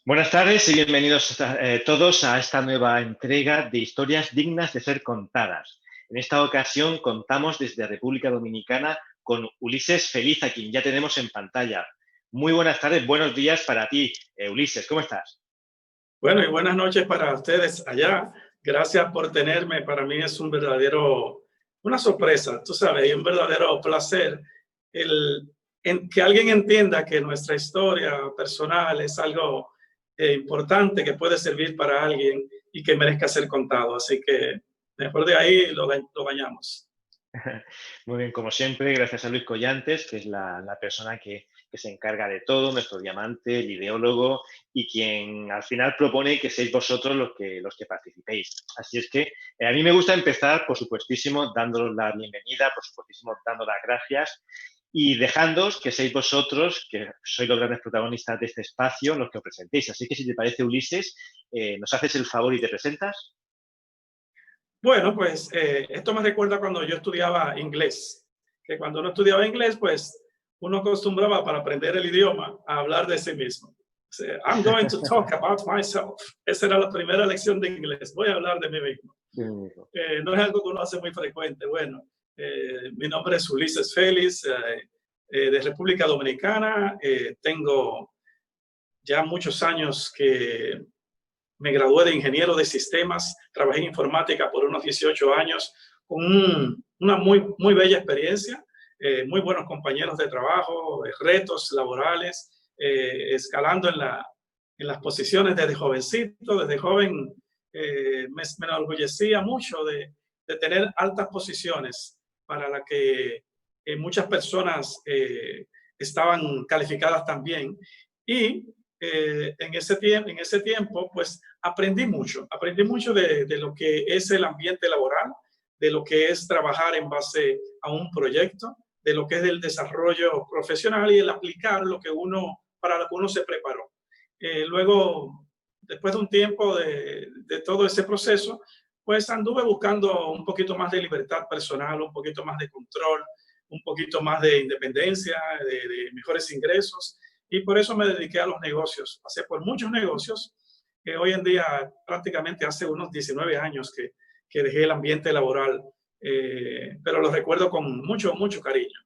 Buenas tardes y bienvenidos todos a esta nueva entrega de historias dignas de ser contadas. En esta ocasión contamos desde República Dominicana con Ulises Feliz, a quien ya tenemos en pantalla. Muy buenas tardes, buenos días para ti, Ulises, ¿cómo estás? Bueno, y buenas noches para ustedes allá. Gracias por tenerme. Para mí es una sorpresa, tú sabes, y un verdadero placer que alguien entienda que nuestra historia personal es algo importante que puede servir para alguien y que merezca ser contado. Así que después de ahí lo bañamos. Muy bien, como siempre, gracias a Luis Collantes, que es la persona que se encarga de todo, nuestro diamante, el ideólogo, y quien al final propone que seáis vosotros los que participéis. Así es que a mí me gusta empezar, por supuestísimo, dándoos la bienvenida, por supuestísimo, dando las gracias y dejándoos que seáis vosotros, que sois los grandes protagonistas de este espacio, los que os presentéis. Así que si te parece, Ulises, nos haces el favor y te presentas. Bueno, pues esto me recuerda cuando yo estudiaba inglés, que cuando uno estudiaba inglés, pues uno acostumbraba para aprender el idioma a hablar de sí mismo. O sea, I'm going to talk about myself. Esa era la primera lección de inglés. Voy a hablar de mí mismo. No es algo que uno hace muy frecuente. Bueno, mi nombre es Ulises Félix, de República Dominicana. Tengo ya muchos años que me gradué de ingeniero de sistemas, trabajé en informática por unos 18 años, con una muy bella experiencia, muy buenos compañeros de trabajo, retos laborales, escalando en las posiciones desde jovencito, desde joven. Me enorgullecía mucho de tener altas posiciones para las que muchas personas estaban calificadas también. Y en ese tiempo, pues aprendí mucho de lo que es el ambiente laboral, de lo que es trabajar en base a un proyecto, de lo que es el desarrollo profesional y el aplicar para lo que uno se preparó. Luego, después de un tiempo de todo ese proceso, pues anduve buscando un poquito más de libertad personal, un poquito más de control, un poquito más de independencia, de mejores ingresos, y por eso me dediqué a los negocios. Pasé por muchos negocios, que hoy en día prácticamente hace unos 19 años que dejé el ambiente laboral, pero lo recuerdo con mucho cariño.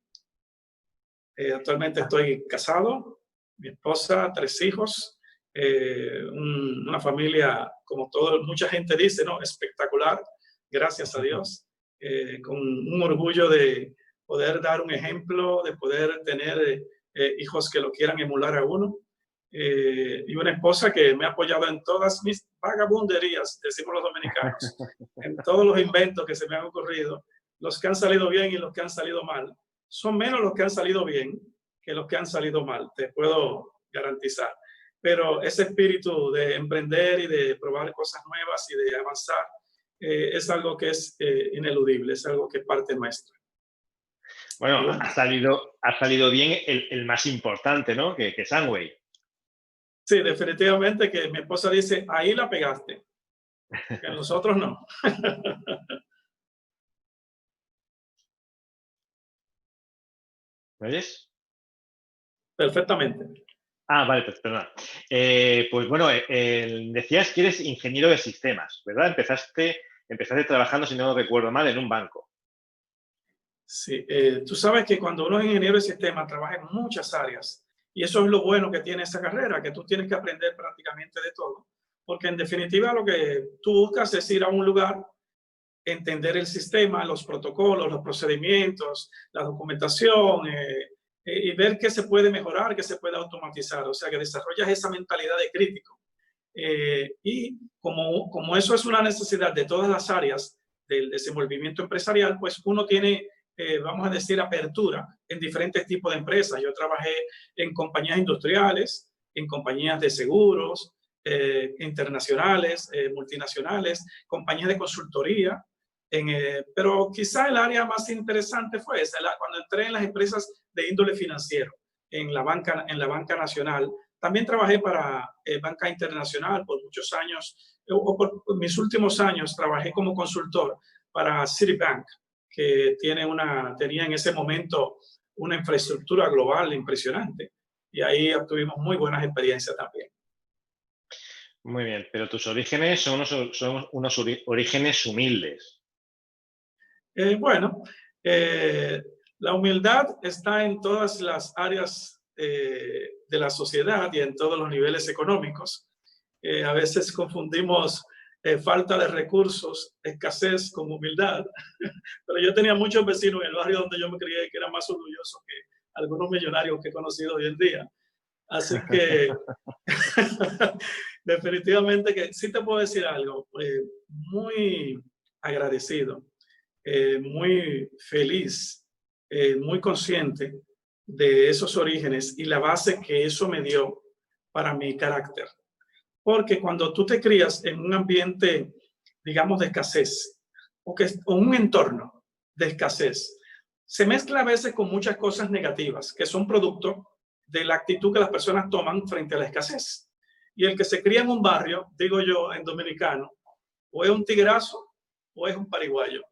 Actualmente estoy casado, mi esposa, 3 hijos, una familia, como mucha gente dice, ¿no? Espectacular, gracias a Dios, con un orgullo de poder dar un ejemplo, de poder tener hijos que lo quieran emular a uno, y una esposa que me ha apoyado en todas mis vagabunderías, decimos los dominicanos, en todos los inventos que se me han ocurrido, los que han salido bien y los que han salido mal. Son menos los que han salido bien que los que han salido mal, te puedo garantizar. Pero ese espíritu de emprender y de probar cosas nuevas y de avanzar es algo que es ineludible, es algo que es parte nuestra. Bueno, Y bueno, ha salido bien el más importante, ¿no? Que es Amway. sí, definitivamente que mi esposa dice, ahí la pegaste, que nosotros no. ¿Me oyes? Perfectamente. Ah, vale, pues perdona. Pues bueno, decías que eres ingeniero de sistemas, ¿verdad? Empezaste trabajando, si no recuerdo mal, en un banco. Sí, tú sabes que cuando uno es ingeniero de sistema trabaja en muchas áreas y eso es lo bueno que tiene esa carrera, que tú tienes que aprender prácticamente de todo, porque en definitiva lo que tú buscas es ir a un lugar, entender el sistema, los protocolos, los procedimientos, la documentación, y ver qué se puede mejorar, qué se puede automatizar, o sea que desarrollas esa mentalidad de crítico. Y como eso es una necesidad de todas las áreas del desenvolvimiento empresarial, pues uno tiene, vamos a decir, apertura en diferentes tipos de empresas. Yo trabajé en compañías industriales, en compañías de seguros, internacionales, multinacionales, compañías de consultoría, pero quizá el área más interesante fue esa, cuando entré en las empresas de índole financiero, en la banca nacional. También trabajé para Banca Internacional por muchos años, o por mis últimos años trabajé como consultor para Citibank, que tenía en ese momento una infraestructura global impresionante. Y ahí obtuvimos muy buenas experiencias también. Muy bien, pero tus orígenes son unos orígenes humildes. Bueno, eh, la humildad está en todas las áreas de la sociedad y en todos los niveles económicos. A veces confundimos falta de recursos, escasez con humildad, pero yo tenía muchos vecinos en el barrio donde yo me crié que eran más orgullosos que algunos millonarios que he conocido hoy en día. Así que definitivamente que sí te puedo decir algo, muy agradecido, muy feliz, muy consciente de esos orígenes y la base que eso me dio para mi carácter. Porque cuando tú te crías en un ambiente, digamos, de escasez o un entorno de escasez, se mezcla a veces con muchas cosas negativas que son producto de la actitud que las personas toman frente a la escasez. Y el que se cría en un barrio, digo yo en dominicano, o es un tigrazo o es un pariguayo.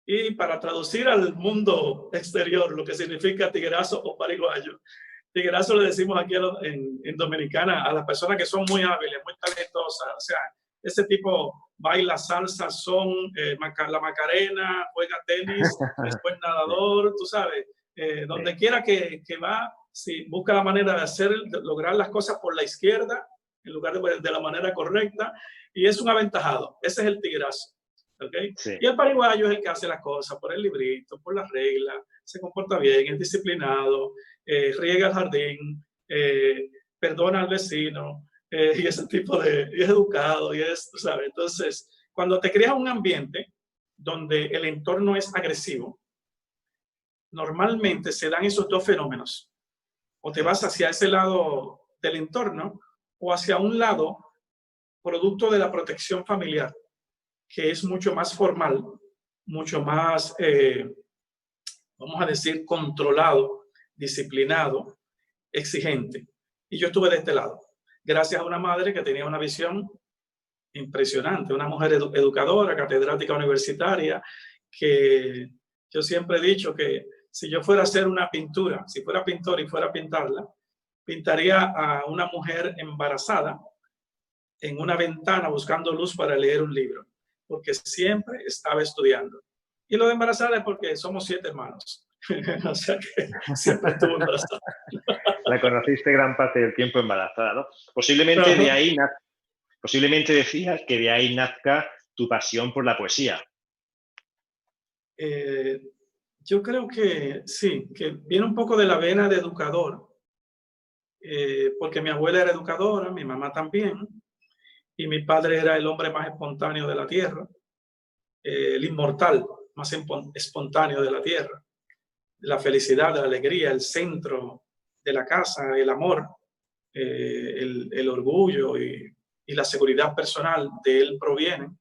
Y para traducir al mundo exterior lo que significa tigrazo o pariguayo, tigrazo le decimos aquí en Dominicana a las personas que son muy hábiles, muy talentosas. O sea, ese tipo baila salsa, son la macarena, juega tenis, después nadador, tú sabes, donde quiera que va, sí, busca la manera de lograr las cosas por la izquierda en lugar de la manera correcta, y es un aventajado. Ese es el tigrazo. ¿Okay? Sí. Y el pariguayo es el que hace las cosas por el librito, por las reglas, se comporta bien, es disciplinado, riega el jardín, perdona al vecino, y ese tipo y es educado, y es, tú sabes. Entonces, cuando te creas un ambiente donde el entorno es agresivo, normalmente se dan esos dos fenómenos. O te vas hacia ese lado del entorno o hacia un lado producto de la protección familiar, que es mucho más formal, mucho más, vamos a decir, controlado, disciplinado, exigente. Y yo estuve de este lado, gracias a una madre que tenía una visión impresionante, una mujer educadora, catedrática universitaria, que yo siempre he dicho que si yo fuera a hacer una pintura, si fuera pintor y fuera a pintarla, pintaría a una mujer embarazada en una ventana buscando luz para leer un libro, porque siempre estaba estudiando. Y lo de embarazada es porque somos 7 hermanos. O sea que siempre estuvo embarazada. La conociste gran parte del tiempo embarazada, ¿no? Posiblemente de ahí, posiblemente decías que de ahí nazca tu pasión por la poesía. Yo creo que sí, que viene un poco de la vena de educador, porque mi abuela era educadora, mi mamá también, y mi padre era el hombre más espontáneo de la tierra, el inmortal más espontáneo de la tierra, la felicidad, la alegría, el centro de la casa, el amor, el orgullo y la seguridad personal de él provienen.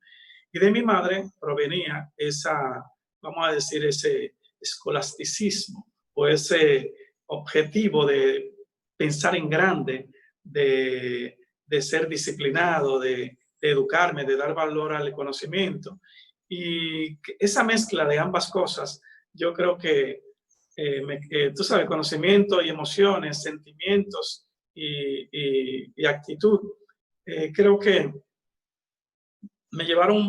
Y de mi madre provenía esa, vamos a decir, ese escolasticismo o ese objetivo de pensar en grande, de ser disciplinado, de educarme, de dar valor al conocimiento. Y esa mezcla de ambas cosas, yo creo que, tú sabes, conocimiento y emociones, sentimientos y actitud, creo que me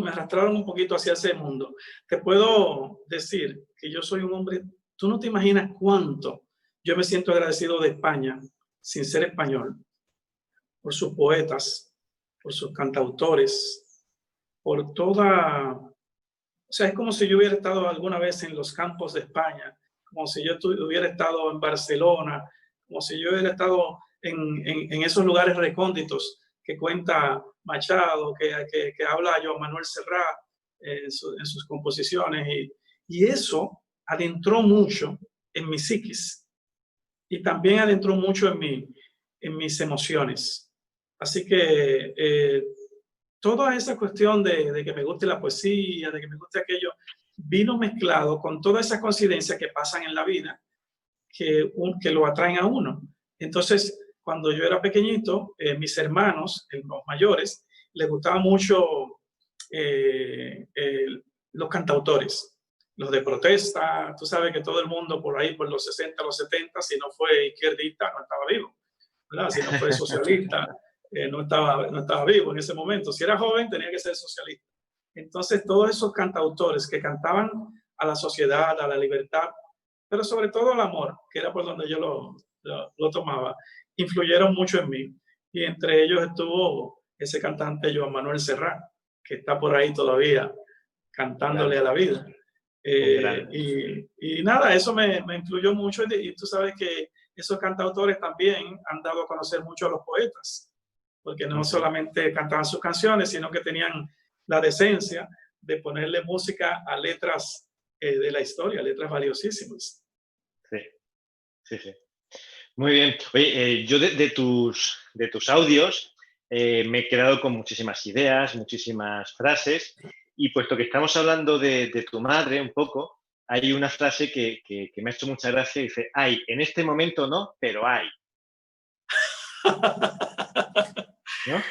arrastraron un poquito hacia ese mundo. Te puedo decir que yo soy un hombre, tú no te imaginas cuánto yo me siento agradecido de España, sin ser español, por sus poetas, por sus cantautores, por toda... O sea, es como si yo hubiera estado alguna vez en los campos de España, como si yo hubiera estado en Barcelona, como si yo hubiera estado en esos lugares recónditos que cuenta Machado, que habla Joan Manuel Serrat en sus composiciones. Y eso adentró mucho en mi psiquis y también adentró mucho en mis emociones. Así que toda esa cuestión de que me guste la poesía, de que me guste aquello, vino mezclado con todas esas coincidencias que pasan en la vida que lo atraen a uno. Entonces, cuando yo era pequeñito, mis hermanos, los mayores, les gustaba mucho los cantautores, los de protesta. Tú sabes que todo el mundo por ahí, por los 60, los 70, si no fue izquierdista, no estaba vivo, ¿verdad? Si no fue socialista. no estaba vivo en ese momento. Si era joven, tenía que ser socialista. Entonces, todos esos cantautores que cantaban a la sociedad, a la libertad, pero sobre todo al amor, que era por donde yo lo tomaba, influyeron mucho en mí. Y entre ellos estuvo ese cantante Joan Manuel Serrat, que está por ahí todavía cantándole a la vida. Y nada, eso me influyó mucho. Y tú sabes que esos cantautores también han dado a conocer mucho a los poetas, porque no solamente cantaban sus canciones, sino que tenían la decencia de ponerle música a letras de la historia, letras valiosísimas. Sí, sí, sí. Muy bien. Oye, yo de tus audios me he quedado con muchísimas ideas, muchísimas frases, y puesto que estamos hablando de tu madre un poco, hay una frase que me ha hecho mucha gracia y dice, hay, en este momento no, pero hay. ¿No?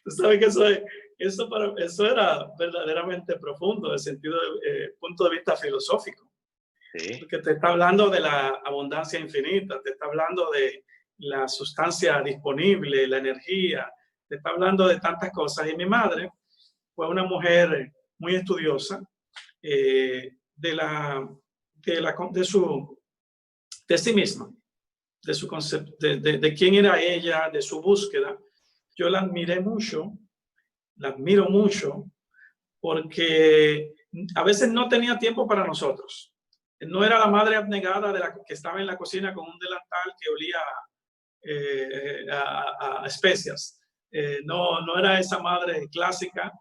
Tú sabes que eso era verdaderamente profundo, desde el punto de vista filosófico. Sí. Porque te está hablando de la abundancia infinita, te está hablando de la sustancia disponible, la energía, te está hablando de tantas cosas. Y mi madre fue una mujer muy estudiosa de sí misma, de su concepto, de quién era ella, de su búsqueda. Yo la admiré mucho, la admiro mucho, porque a veces no tenía tiempo para nosotros. No era la madre abnegada que estaba en la cocina con un delantal que olía a especias. No era esa madre clásica,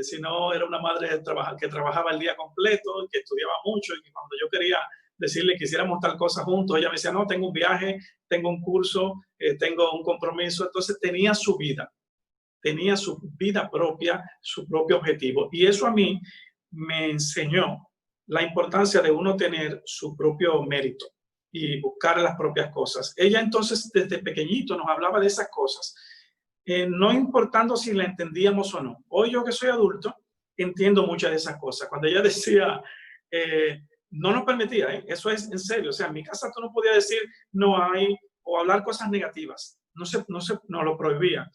sino era una madre que trabajaba el día completo, que estudiaba mucho, y que cuando yo quería decirle que hiciéramos tal cosa juntos, ella me decía, no, tengo un viaje, tengo un curso, tengo un compromiso. Entonces tenía su vida propia, su propio objetivo. Y eso a mí me enseñó la importancia de uno tener su propio mérito y buscar las propias cosas. Ella entonces desde pequeñito nos hablaba de esas cosas, no importando si la entendíamos o no. Hoy yo que soy adulto, entiendo muchas de esas cosas. Cuando ella decía, no nos permitía, eso es en serio, o sea, en mi casa tú no podías decir no hay o hablar cosas negativas, no lo prohibía.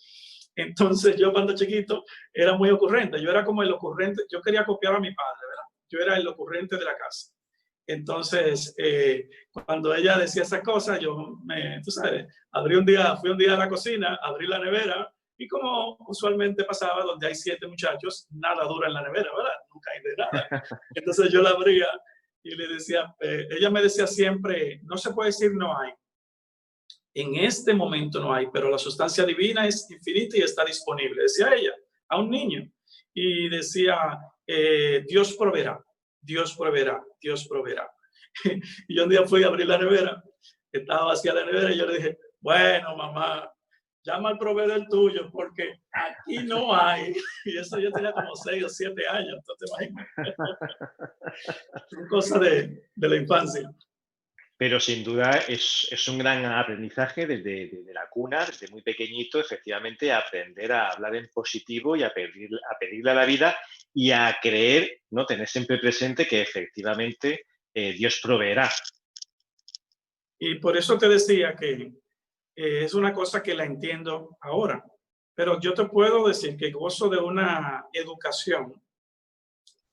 Entonces yo cuando chiquito era muy ocurrente, yo era como el ocurrente, yo quería copiar a mi padre, ¿verdad? Yo era el ocurrente de la casa. Entonces, cuando ella decía esas cosas, tú sabes, fui un día a la cocina, abrí la nevera, y como usualmente pasaba, donde hay 7 muchachos, nada dura en la nevera, ¿verdad? Nunca hay de nada. Entonces yo la abría y le decía, ella me decía siempre, no se puede decir no hay. En este momento no hay, pero la sustancia divina es infinita y está disponible, decía ella, a un niño. Y decía, Dios proveerá, Dios proveerá, Dios proveerá. Y yo un día fui a abrir la nevera, estaba vacía la nevera, y yo le dije, bueno, mamá, llama al proveedor tuyo, porque aquí no hay. Y eso yo tenía como 6 o 7 años, entonces imagínate. Son cosas de la infancia. Pero sin duda es un gran aprendizaje desde la cuna, desde muy pequeñito, efectivamente, a aprender a hablar en positivo y a pedirle a la vida y a creer, ¿no? Tener siempre presente que efectivamente Dios proveerá. Y por eso te decía que es una cosa que la entiendo ahora, pero yo te puedo decir que gozo de una educación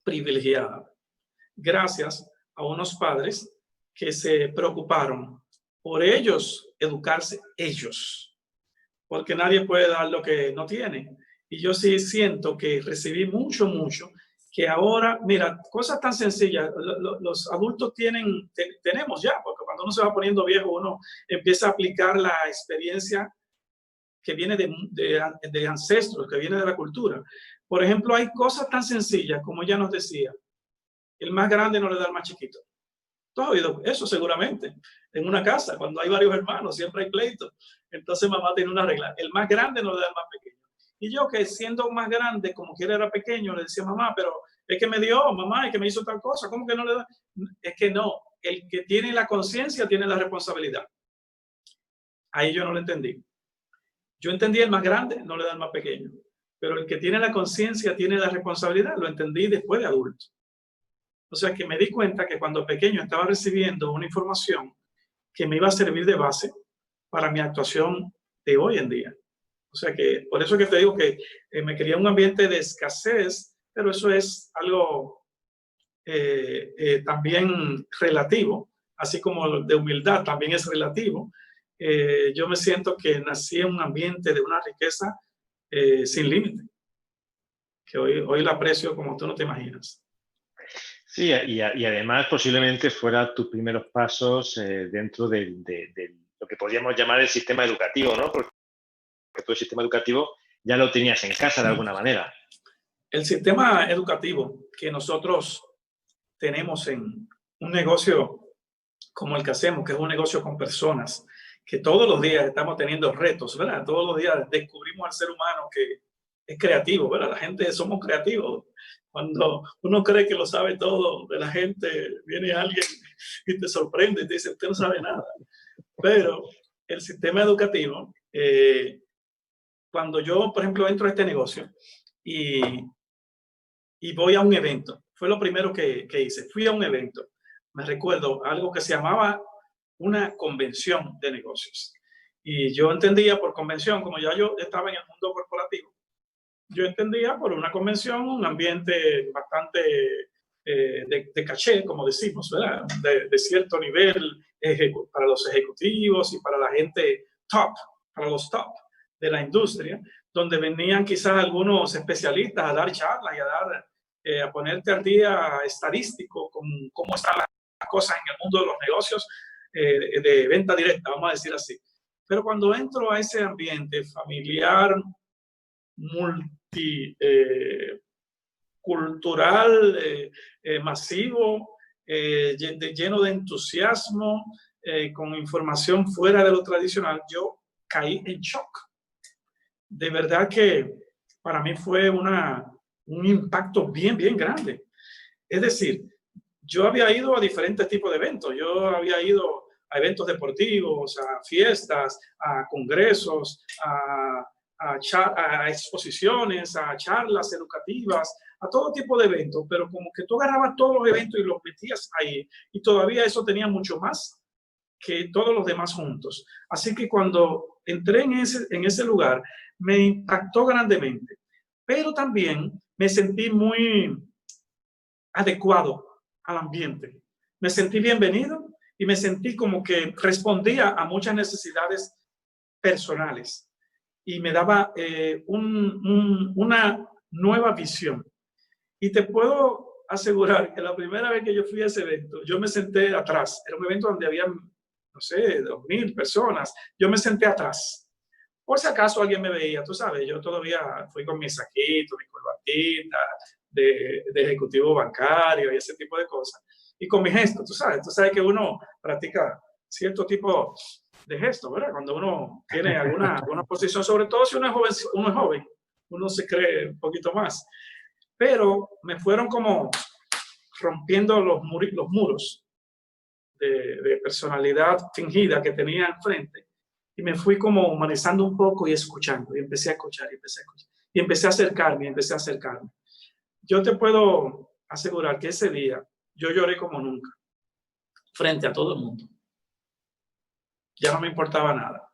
privilegiada gracias a unos padres que se preocuparon por ellos, educarse ellos, porque nadie puede dar lo que no tiene. Y yo sí siento que recibí mucho, que ahora, mira, cosas tan sencillas, los adultos tenemos ya, porque cuando uno se va poniendo viejo, uno empieza a aplicar la experiencia que viene de ancestros, que viene de la cultura. Por ejemplo, hay cosas tan sencillas como ella nos decía, el más grande no le da al más chiquito. ¿Tú has oído eso? Seguramente. En una casa, cuando hay varios hermanos, siempre hay pleitos. Entonces mamá tiene una regla. El más grande no le da al más pequeño. Y yo, que siendo más grande, como quiera era pequeño, le decía, mamá, pero es que me dio, mamá, es que me hizo tal cosa. ¿Cómo que no le da? Es que no. El que tiene la conciencia tiene la responsabilidad. Ahí yo no lo entendí. Yo entendí el más grande, no le da al más pequeño. Pero el que tiene la conciencia tiene la responsabilidad. Lo entendí después de adulto. O sea que me di cuenta que cuando pequeño estaba recibiendo una información que me iba a servir de base para mi actuación de hoy en día. O sea que, por eso que te digo que me quería un ambiente de escasez, pero eso es algo también relativo, así como de humildad también es relativo. Yo me siento que nací en un ambiente de una riqueza sin límite, que hoy la aprecio como tú no te imaginas. Sí, y además posiblemente fuera tus primeros pasos dentro de lo que podríamos llamar el sistema educativo, ¿no? Porque todo el sistema educativo ya lo tenías en casa de alguna manera. El sistema educativo que nosotros tenemos en un negocio como el que hacemos, que es un negocio con personas, que todos los días estamos teniendo retos, ¿verdad? Todos los días descubrimos al ser humano que es creativo, ¿verdad? La gente somos creativos. Cuando uno cree que lo sabe todo de la gente, viene alguien y te sorprende y te dice, usted no sabe nada. Pero el sistema educativo, cuando yo, por ejemplo, entro a este negocio y voy a un evento, fue lo primero que hice, fui a un evento. Me recuerdo algo que se llamaba una convención de negocios. Y yo entendía por convención, como ya yo estaba en el mundo corporativo, yo entendía por una convención un ambiente bastante de caché, como decimos, ¿verdad? De cierto nivel para los ejecutivos y para la gente top, para los top de la industria, donde venían quizás algunos especialistas a dar charlas y a dar a ponerte al día estadístico con cómo están las cosas en el mundo de los negocios de venta directa, vamos a decir así. Pero cuando entro a ese ambiente familiar, multicultural, masivo, lleno de entusiasmo, con información fuera de lo tradicional, yo caí en shock. De verdad que para mí fue un impacto bien grande. Es decir, yo había ido a diferentes tipos de eventos. Yo había ido a eventos deportivos, a fiestas, a congresos, a exposiciones, a charlas educativas, a todo tipo de eventos, pero como que tú agarrabas todos los eventos y los metías ahí, y todavía eso tenía mucho más que todos los demás juntos. Así que cuando entré en ese lugar, me impactó grandemente, pero también me sentí muy adecuado al ambiente. Me sentí bienvenido y me sentí como que respondía a muchas necesidades personales y me daba una nueva visión. Y te puedo asegurar que la primera vez que yo fui a ese evento, yo me senté atrás. Era un evento donde había, no sé, 2,000 personas. Yo me senté atrás. Por si acaso alguien me veía, tú sabes, yo todavía fui con mi saquito, mi corbatita, de ejecutivo bancario y ese tipo de cosas. Y con mi gesto, tú sabes que uno practica cierto tipo de gesto, ¿verdad? Cuando uno tiene alguna posición, sobre todo si uno es joven, uno se cree un poquito más. Pero me fueron como rompiendo los muros de personalidad fingida que tenía enfrente. Y me fui como humanizando un poco y escuchando. Y empecé a escuchar, y empecé a acercarme, Yo te puedo asegurar que ese día yo lloré como nunca, frente a todo el mundo. Ya no me importaba nada.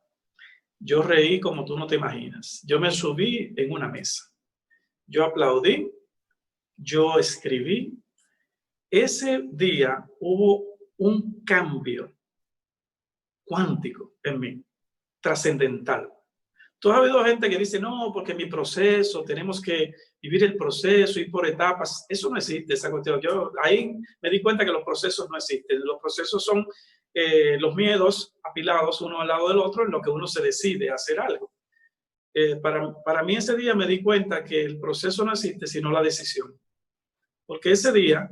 Yo reí como tú no te imaginas. Yo me subí en una mesa. Yo aplaudí, yo escribí. Ese día hubo un cambio cuántico en mí, trascendental. Tú has habido gente que dice, no, porque mi proceso, tenemos que vivir el proceso, ir por etapas. Eso no existe, esa cuestión. Yo ahí me di cuenta que los procesos no existen. Los procesos son los miedos apilados uno al lado del otro en lo que uno se decide a hacer algo. Para mí ese día me di cuenta que el proceso no existe, sino la decisión. Porque ese día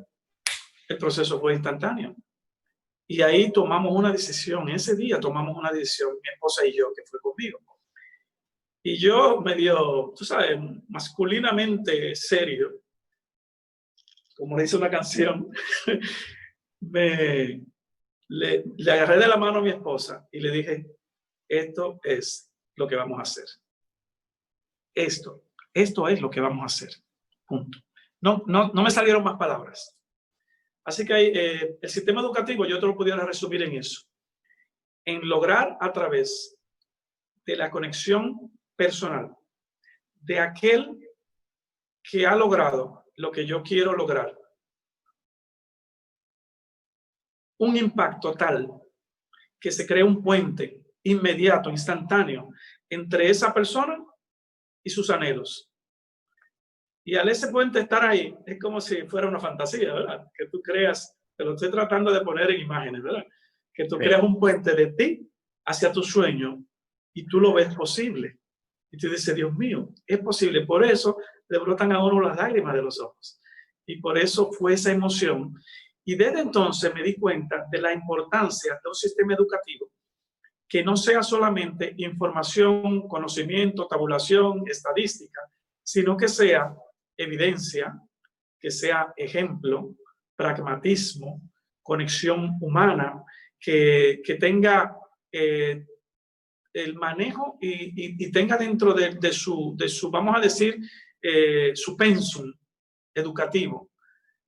el proceso fue instantáneo. Y ahí tomamos una decisión. Ese día tomamos una decisión, mi esposa y yo, que fue conmigo. Y yo medio, tú sabes, masculinamente serio, como dice una canción, le agarré de la mano a mi esposa y le dije, esto es lo que vamos a hacer. Esto es lo que vamos a hacer. Punto. No me salieron más palabras. Así que el sistema educativo yo te lo pudiera resumir en eso. En lograr a través de la conexión personal, de aquel que ha logrado lo que yo quiero lograr. Un impacto tal que se cree un puente inmediato, instantáneo, entre esa persona y sus anhelos. Y al ese puente estar ahí, es como si fuera una fantasía, ¿verdad? Que tú creas, te lo estoy tratando de poner en imágenes, ¿verdad? Que tú creas un puente de ti hacia tu sueño y tú lo ves posible. Y tú dices, Dios mío, es posible. Por eso le brotan a uno las lágrimas de los ojos. Y por eso fue esa emoción. Y desde entonces me di cuenta de la importancia de un sistema educativo que no sea solamente información, conocimiento, tabulación, estadística, sino que sea evidencia, que sea ejemplo, pragmatismo, conexión humana, que tenga el manejo y tenga dentro de su, vamos a decir, su pensum educativo,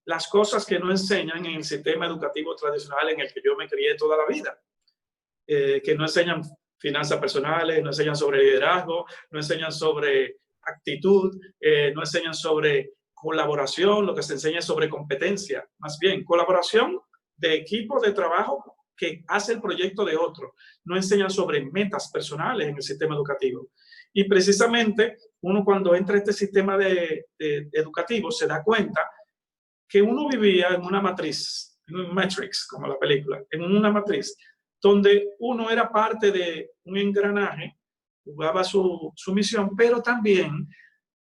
las cosas que no enseñan en el sistema educativo tradicional en el que yo me crié toda la vida, que no enseñan finanzas personales, no enseñan sobre liderazgo, no enseñan sobre actitud, no enseñan sobre colaboración, lo que se enseña es sobre competencia, más bien colaboración de equipo de trabajo que hace el proyecto de otro, no enseñan sobre metas personales en el sistema educativo. Y precisamente uno cuando entra a este sistema educativo se da cuenta que uno vivía en una matriz, en un Matrix, como la película, en una matriz, donde uno era parte de un engranaje, jugaba su misión, pero también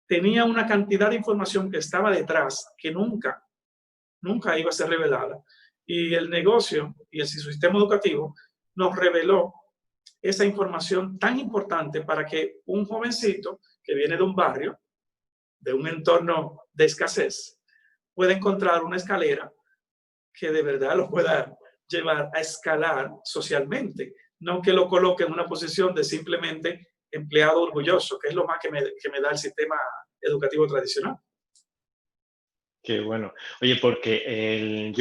tenía una cantidad de información que estaba detrás, que nunca iba a ser revelada. Y el negocio y el sistema educativo nos reveló esa información tan importante para que un jovencito que viene de un barrio, de un entorno de escasez, pueda encontrar una escalera que de verdad lo pueda llevar a escalar socialmente, no que lo coloque en una posición de simplemente empleado orgulloso, que es lo más que me da el sistema educativo tradicional. Qué bueno. Oye, porque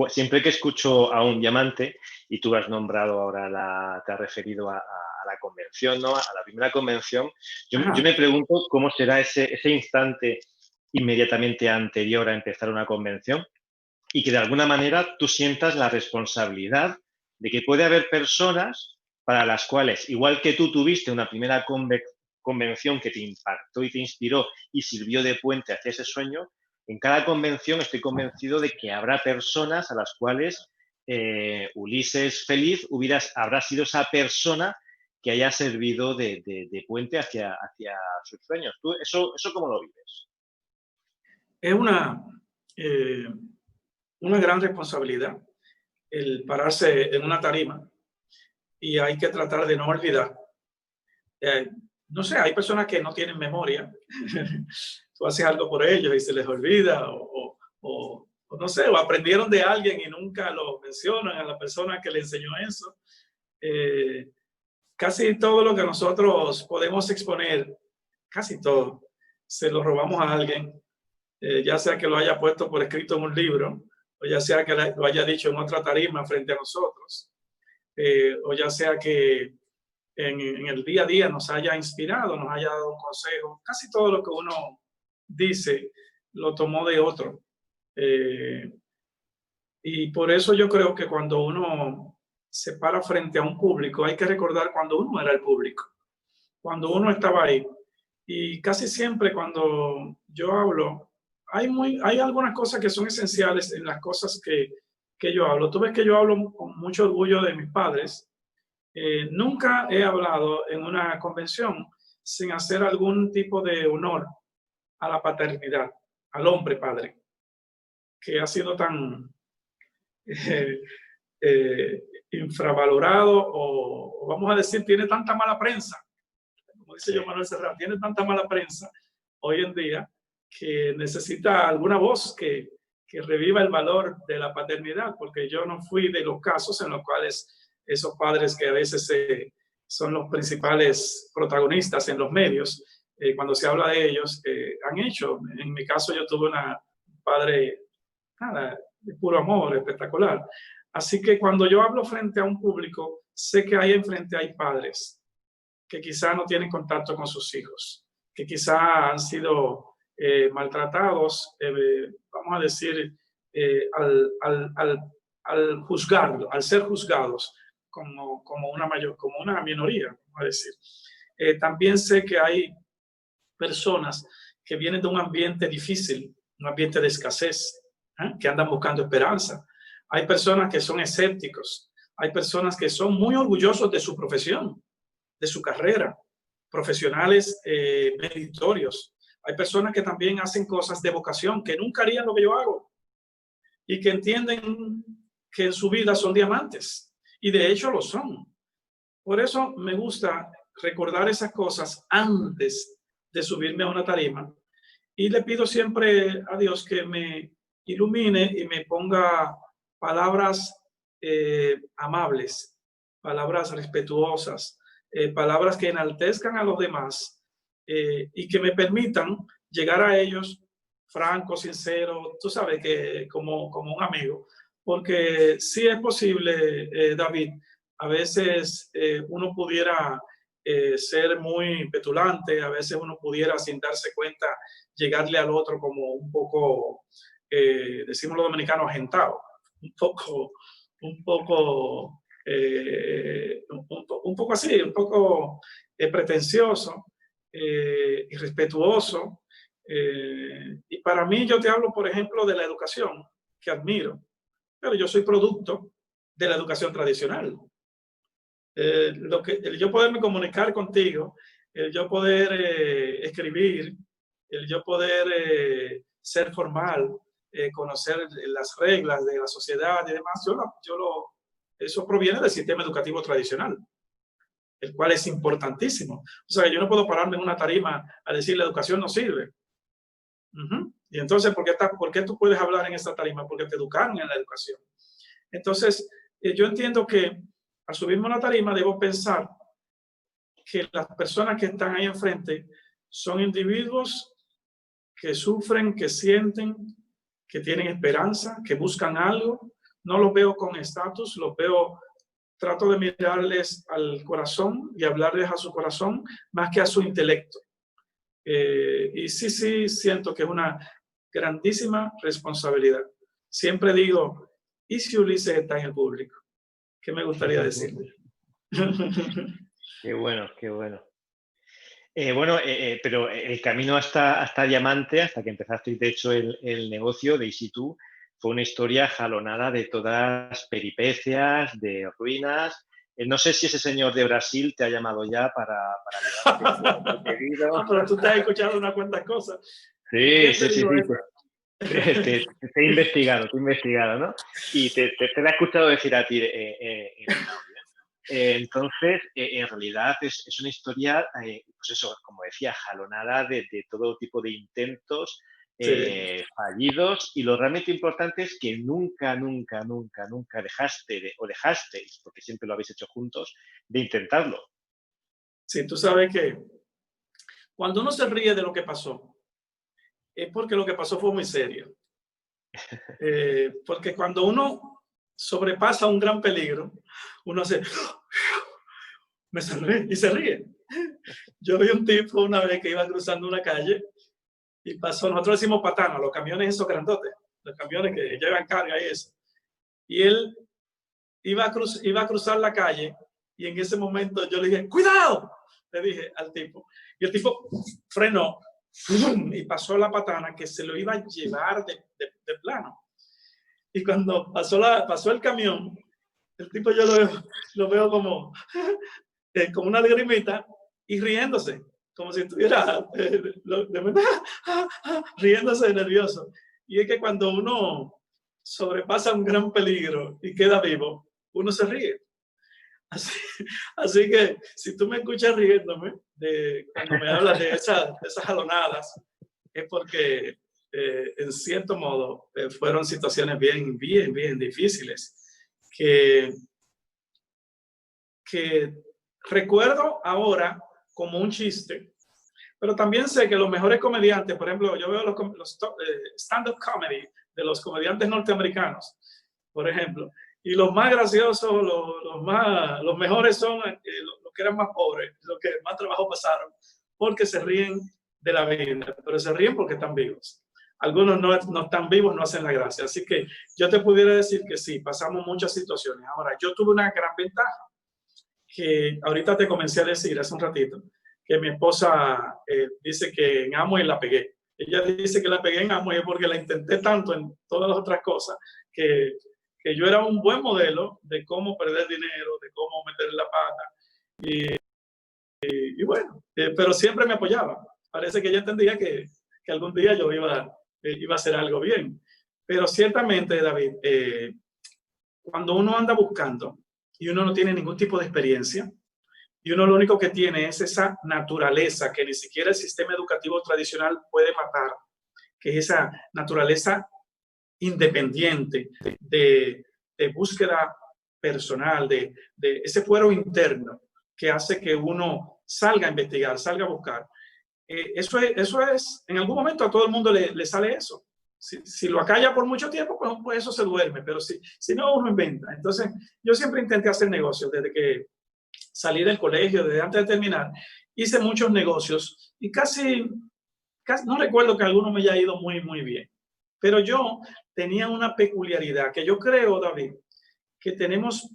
siempre que escucho a un diamante, y tú has nombrado ahora, te has referido a la convención, ¿no? A la primera convención, yo me pregunto cómo será ese instante inmediatamente anterior a empezar una convención y que de alguna manera tú sientas la responsabilidad de que puede haber personas para las cuales, igual que tú tuviste una primera convención que te impactó y te inspiró y sirvió de puente hacia ese sueño, en cada convención estoy convencido de que habrá personas a las cuales Ulises Feliz habrá sido esa persona que haya servido de puente hacia sus sueños. ¿Tú eso cómo lo vives? Es una gran responsabilidad el pararse en una tarima y hay que tratar de no olvidar. No sé, hay personas que no tienen memoria. Tú haces algo por ellos y se les olvida o no sé, o aprendieron de alguien y nunca lo mencionan a la persona que le enseñó eso. Casi todo lo que nosotros podemos exponer, casi todo, se lo robamos a alguien, ya sea que lo haya puesto por escrito en un libro, o ya sea que lo haya dicho en otra tarima frente a nosotros, o ya sea que en el día a día nos haya inspirado, nos haya dado un consejo. Casi todo lo que uno dice lo tomó de otro. Y por eso yo creo que cuando uno se para frente a un público, hay que recordar cuando uno era el público, cuando uno estaba ahí. Y casi siempre cuando yo hablo, hay algunas cosas que son esenciales en las cosas que yo hablo. Tú ves que yo hablo con mucho orgullo de mis padres. Nunca he hablado en una convención sin hacer algún tipo de honor a la paternidad, al hombre padre, que ha sido tan infravalorado o vamos a decir, tiene tanta mala prensa, como dice yo Manuel Serrat, tiene tanta mala prensa hoy en día que necesita alguna voz que reviva el valor de la paternidad, porque yo no fui de los casos en los cuales esos padres que a veces son los principales protagonistas en los medios, cuando se habla de ellos, han hecho. En mi caso yo tuve un padre de puro amor, espectacular. Así que cuando yo hablo frente a un público, sé que ahí enfrente hay padres que quizá no tienen contacto con sus hijos, que quizá han sido maltratados, vamos a decir, al juzgarlo, al ser juzgados como una minoría, vamos a decir. También sé que hay personas que vienen de un ambiente difícil, un ambiente de escasez, que andan buscando esperanza. Hay personas que son escépticos, hay personas que son muy orgullosos de su profesión, de su carrera, profesionales meritorios. Hay personas que también hacen cosas de vocación, que nunca harían lo que yo hago y que entienden que en su vida son diamantes, y de hecho lo son. Por eso me gusta recordar esas cosas antes de subirme a una tarima, y le pido siempre a Dios que me ilumine y me ponga palabras amables, palabras respetuosas, palabras que enaltezcan a los demás, y que me permitan llegar a ellos franco, sincero, tú sabes, que como un amigo. Porque sí es posible, David, a veces uno pudiera ser muy petulante, a veces uno pudiera, sin darse cuenta, llegarle al otro como un poco, decimos los dominicanos, agentado, un poco así, un poco pretencioso, irrespetuoso. Y para mí, yo te hablo, por ejemplo, de la educación, que admiro, pero yo soy producto de la educación tradicional. El yo poderme comunicar contigo, el yo poder escribir, el yo poder ser formal, conocer las reglas de la sociedad y demás, eso proviene del sistema educativo tradicional, el cual es importantísimo. O sea, yo no puedo pararme en una tarima a decir la educación no sirve. Y entonces, ¿por qué tú puedes hablar en esta tarima? Porque te educaron en la educación. Entonces, yo entiendo que al subirme a una tarima debo pensar que las personas que están ahí enfrente son individuos que sufren, que sienten, que tienen esperanza, que buscan algo. No los veo con estatus, trato de mirarles al corazón y hablarles a su corazón más que a su intelecto. Y sí siento que es una grandísima responsabilidad. Siempre digo, ¿y si Ulises está en el público? ¿Qué me gustaría decirle? Qué bueno, qué bueno. Pero el camino hasta Diamante, hasta que empezasteis de hecho el negocio de Easy2, fue una historia jalonada de todas peripecias, de ruinas. No sé si ese señor de Brasil te ha llamado ya para ayudarte. No, pero tú te has escuchado unas cuantas cosas. Sí. Te he investigado, ¿no? Y te he escuchado decir a ti en un audio. Entonces, en realidad es una historia, pues eso, como decía, jalonada de todo tipo de intentos fallidos, y lo realmente importante es que nunca dejasteis, porque siempre lo habéis hecho juntos, de intentarlo. Sí, tú sabes que cuando uno se ríe de lo que pasó, es porque lo que pasó fue muy serio. Porque cuando uno sobrepasa un gran peligro, uno hace, me salvé, y se ríe. Yo vi un tipo una vez que iba cruzando una calle y pasó, nosotros decimos patana, los camiones esos grandotes, los camiones que llevan carga y eso. Y él iba a cruzar la calle, y en ese momento yo le dije, ¡cuidado! Le dije al tipo. Y el tipo frenó y pasó la patana, que se lo iba a llevar de plano. Y cuando pasó el camión, el tipo yo lo veo como una lagrimita y riéndose, como si estuviera riéndose nervioso. Y es que cuando uno sobrepasa un gran peligro y queda vivo, uno se ríe. Así que si tú me escuchas riéndome cuando me hablas de esas jalonadas, es porque en cierto modo fueron situaciones bien difíciles que recuerdo ahora como un chiste, pero también sé que los mejores comediantes, por ejemplo, yo veo los stand-up comedy de los comediantes norteamericanos, por ejemplo, y los más graciosos, los mejores son los que eran más pobres, los que más trabajo pasaron, porque se ríen de la vida, pero se ríen porque están vivos. Algunos no están vivos, no hacen la gracia. Así que yo te pudiera decir que sí, pasamos muchas situaciones. Ahora, yo tuve una gran ventaja, que ahorita te comencé a decir hace un ratito, que mi esposa dice que en Amway la pegué. Ella dice que la pegué en Amway porque la intenté tanto en todas las otras cosas, que yo era un buen modelo de cómo perder dinero, de cómo meter la pata. Y bueno, pero siempre me apoyaba. Parece que ella entendía que algún día yo iba a hacer algo bien. Pero ciertamente, David, cuando uno anda buscando y uno no tiene ningún tipo de experiencia, y uno lo único que tiene es esa naturaleza que ni siquiera el sistema educativo tradicional puede matar, que es esa naturaleza independiente de búsqueda personal, de ese fuero interno que hace que uno salga a investigar, salga a buscar. Eso es, en algún momento a todo el mundo le sale eso. Si lo acalla por mucho tiempo, pues eso se duerme, pero si no, uno inventa. Entonces, yo siempre intenté hacer negocios desde que salí del colegio, desde antes de terminar. Hice muchos negocios y casi no recuerdo que alguno me haya ido muy, muy bien. Pero yo tenía una peculiaridad que yo creo, David, que tenemos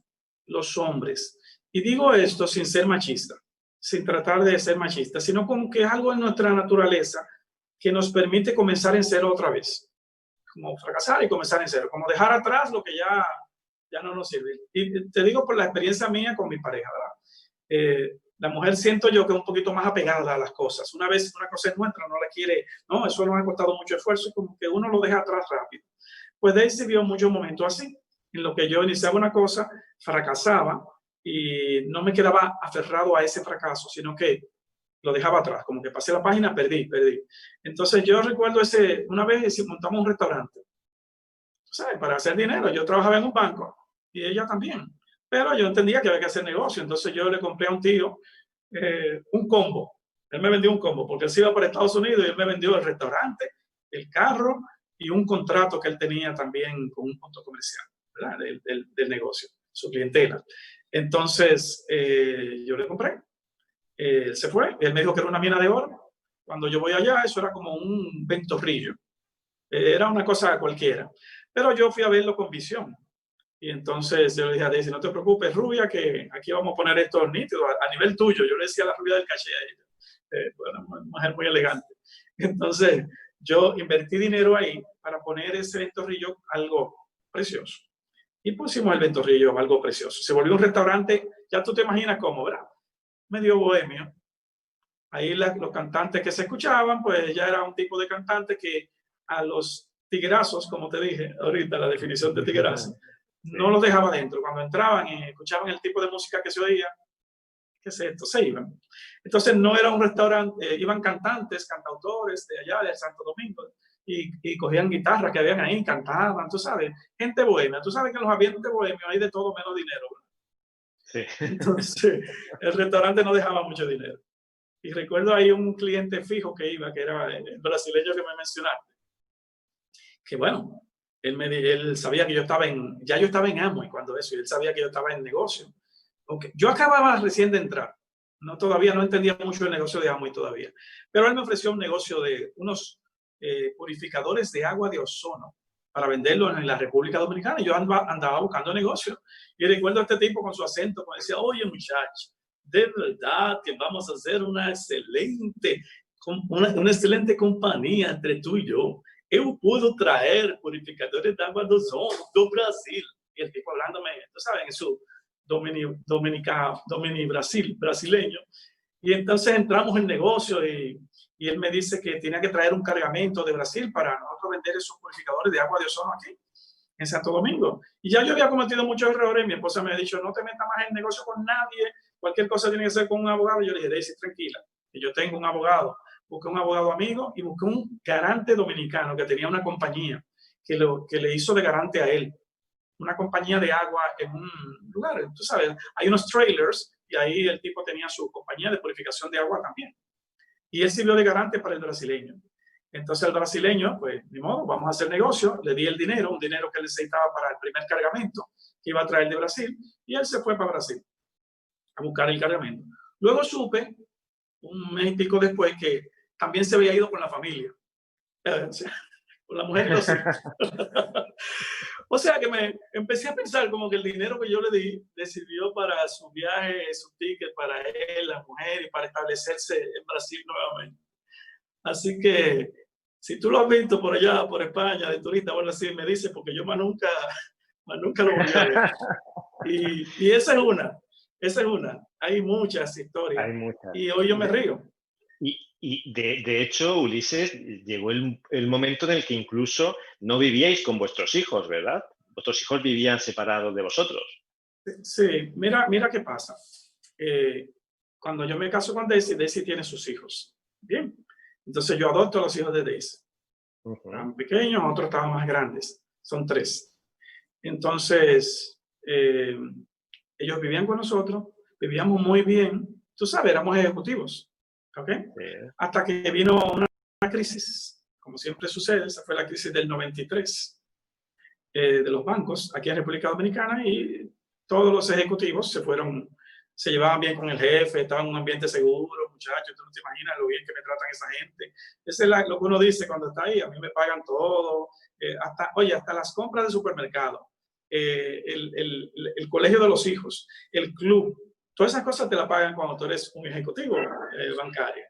los hombres. Y digo esto sin ser machista, sin tratar de ser machista, sino como que es algo en nuestra naturaleza que nos permite comenzar en cero otra vez. Como fracasar y comenzar en cero, como dejar atrás lo que ya no nos sirve. Y te digo por la experiencia mía con mi pareja, ¿verdad? La mujer siento yo que es un poquito más apegada a las cosas. Una vez una cosa es nuestra, no la quiere, no, eso nos ha costado mucho esfuerzo, como que uno lo deja atrás rápido. Pues Daisy vio muchos momentos así, en lo que yo iniciaba una cosa, fracasaba y no me quedaba aferrado a ese fracaso, sino que lo dejaba atrás, como que pasé la página, perdí. Entonces yo recuerdo una vez montamos un restaurante, ¿sabes? Para hacer dinero. Yo trabajaba en un banco y ella también. Pero yo entendía que había que hacer negocio. Entonces yo le compré a un tío un combo. Él me vendió un combo porque él se iba para Estados Unidos y él me vendió el restaurante, el carro y un contrato que él tenía también con un punto comercial, ¿verdad? Del negocio, su clientela. Entonces yo le compré. Él se fue. Él me dijo que era una mina de oro. Cuando yo voy allá, eso era como un ventorrillo. Era una cosa cualquiera. Pero yo fui a verlo con visión. Y entonces yo le dije a Daisy, no te preocupes, rubia, que aquí vamos a poner esto nítido, a nivel tuyo. Yo le decía a la rubia del caché a ella. Bueno, una mujer muy elegante. Entonces yo invertí dinero ahí para poner ese ventorrillo algo precioso. Y pusimos el ventorrillo algo precioso. Se volvió un restaurante, ya tú te imaginas cómo, ¿verdad? Medio bohemio. Ahí los cantantes que se escuchaban, pues ya era un tipo de cantante que a los tiguerazos, como te dije ahorita, la definición de tiguerazo, no los dejaba dentro. Cuando entraban y escuchaban el tipo de música que se oía, ¿qué es esto? Se iban. Entonces no era un restaurante, iban cantantes, cantautores de allá, de Santo Domingo, y cogían guitarras que habían ahí, cantaban, tú sabes, gente bohemia. Tú sabes que en los ambientes bohemios hay de todo menos dinero. Sí. Entonces el restaurante no dejaba mucho dinero. Y recuerdo ahí un cliente fijo que iba, que era el brasileño que me mencionaste, que bueno, él sabía que yo estaba en Amway cuando eso, y él sabía que yo estaba en negocio. Okay. Yo acababa recién de entrar, todavía no entendía mucho el negocio de Amway todavía, pero él me ofreció un negocio de unos purificadores de agua de ozono para venderlo en la República Dominicana, y yo andaba buscando negocio. Y recuerdo a este tipo con su acento, cuando decía, oye muchacho, de verdad que vamos a hacer una excelente compañía entre tú y yo. Eu puedo traer purificadores de agua de ozono do Brasil. Y el tipo hablándome, tú sabes, en su brasileño. Y entonces entramos en negocio y él me dice que tenía que traer un cargamento de Brasil para nosotros vender esos purificadores de agua de ozono aquí en Santo Domingo. Y ya yo había cometido muchos errores. Mi esposa me ha dicho, no te metas más en negocio con nadie. Cualquier cosa tiene que ser con un abogado. Y yo le dije, Daisy, tranquila, que yo tengo un abogado. Busqué un abogado amigo y busqué un garante dominicano que tenía una compañía que le hizo de garante a él. Una compañía de agua en un lugar, tú sabes, hay unos trailers y ahí el tipo tenía su compañía de purificación de agua también. Y él sirvió de garante para el brasileño. Entonces el brasileño, pues, ni modo, vamos a hacer negocio. Le di el dinero, un dinero que él necesitaba para el primer cargamento que iba a traer de Brasil, y él se fue para Brasil. a buscar el cargamento. Luego supe, un mes y pico después, que también se había ido con la familia, o sea, con la mujer y los hijos. O sea que me empecé a pensar como que el dinero que yo le di le sirvió para su viaje, su ticket para él, la mujer y para establecerse en Brasil nuevamente. Así que si tú lo has visto por allá, por España, de turista, bueno, así me dice, porque yo más nunca lo volví a ver. Y esa es una. Hay muchas historias. Hay muchas. Y hoy yo me río. Y de hecho, Ulises, llegó el momento en el que incluso no vivíais con vuestros hijos, ¿verdad? Vuestros hijos vivían separados de vosotros. Sí, mira qué pasa. Cuando yo me caso con Daisy, Daisy tiene sus hijos. Bien. Entonces yo adopto a los hijos de Daisy. Estaban pequeños, otros estaban más grandes. Son 3. Entonces, ellos vivían con nosotros, vivíamos muy bien. Tú sabes, éramos ejecutivos. ¿Ok? Sí. Hasta que vino una crisis, como siempre sucede, esa fue la crisis del 93 de los bancos aquí en República Dominicana, y todos los ejecutivos se llevaban bien con el jefe, estaban en un ambiente seguro, muchachos, tú no te imaginas lo bien que me tratan esa gente. Eso es lo que uno dice cuando está ahí, a mí me pagan todo, hasta las compras de supermercado, el colegio de los hijos, el club, todas esas cosas te las pagan cuando tú eres un ejecutivo bancario.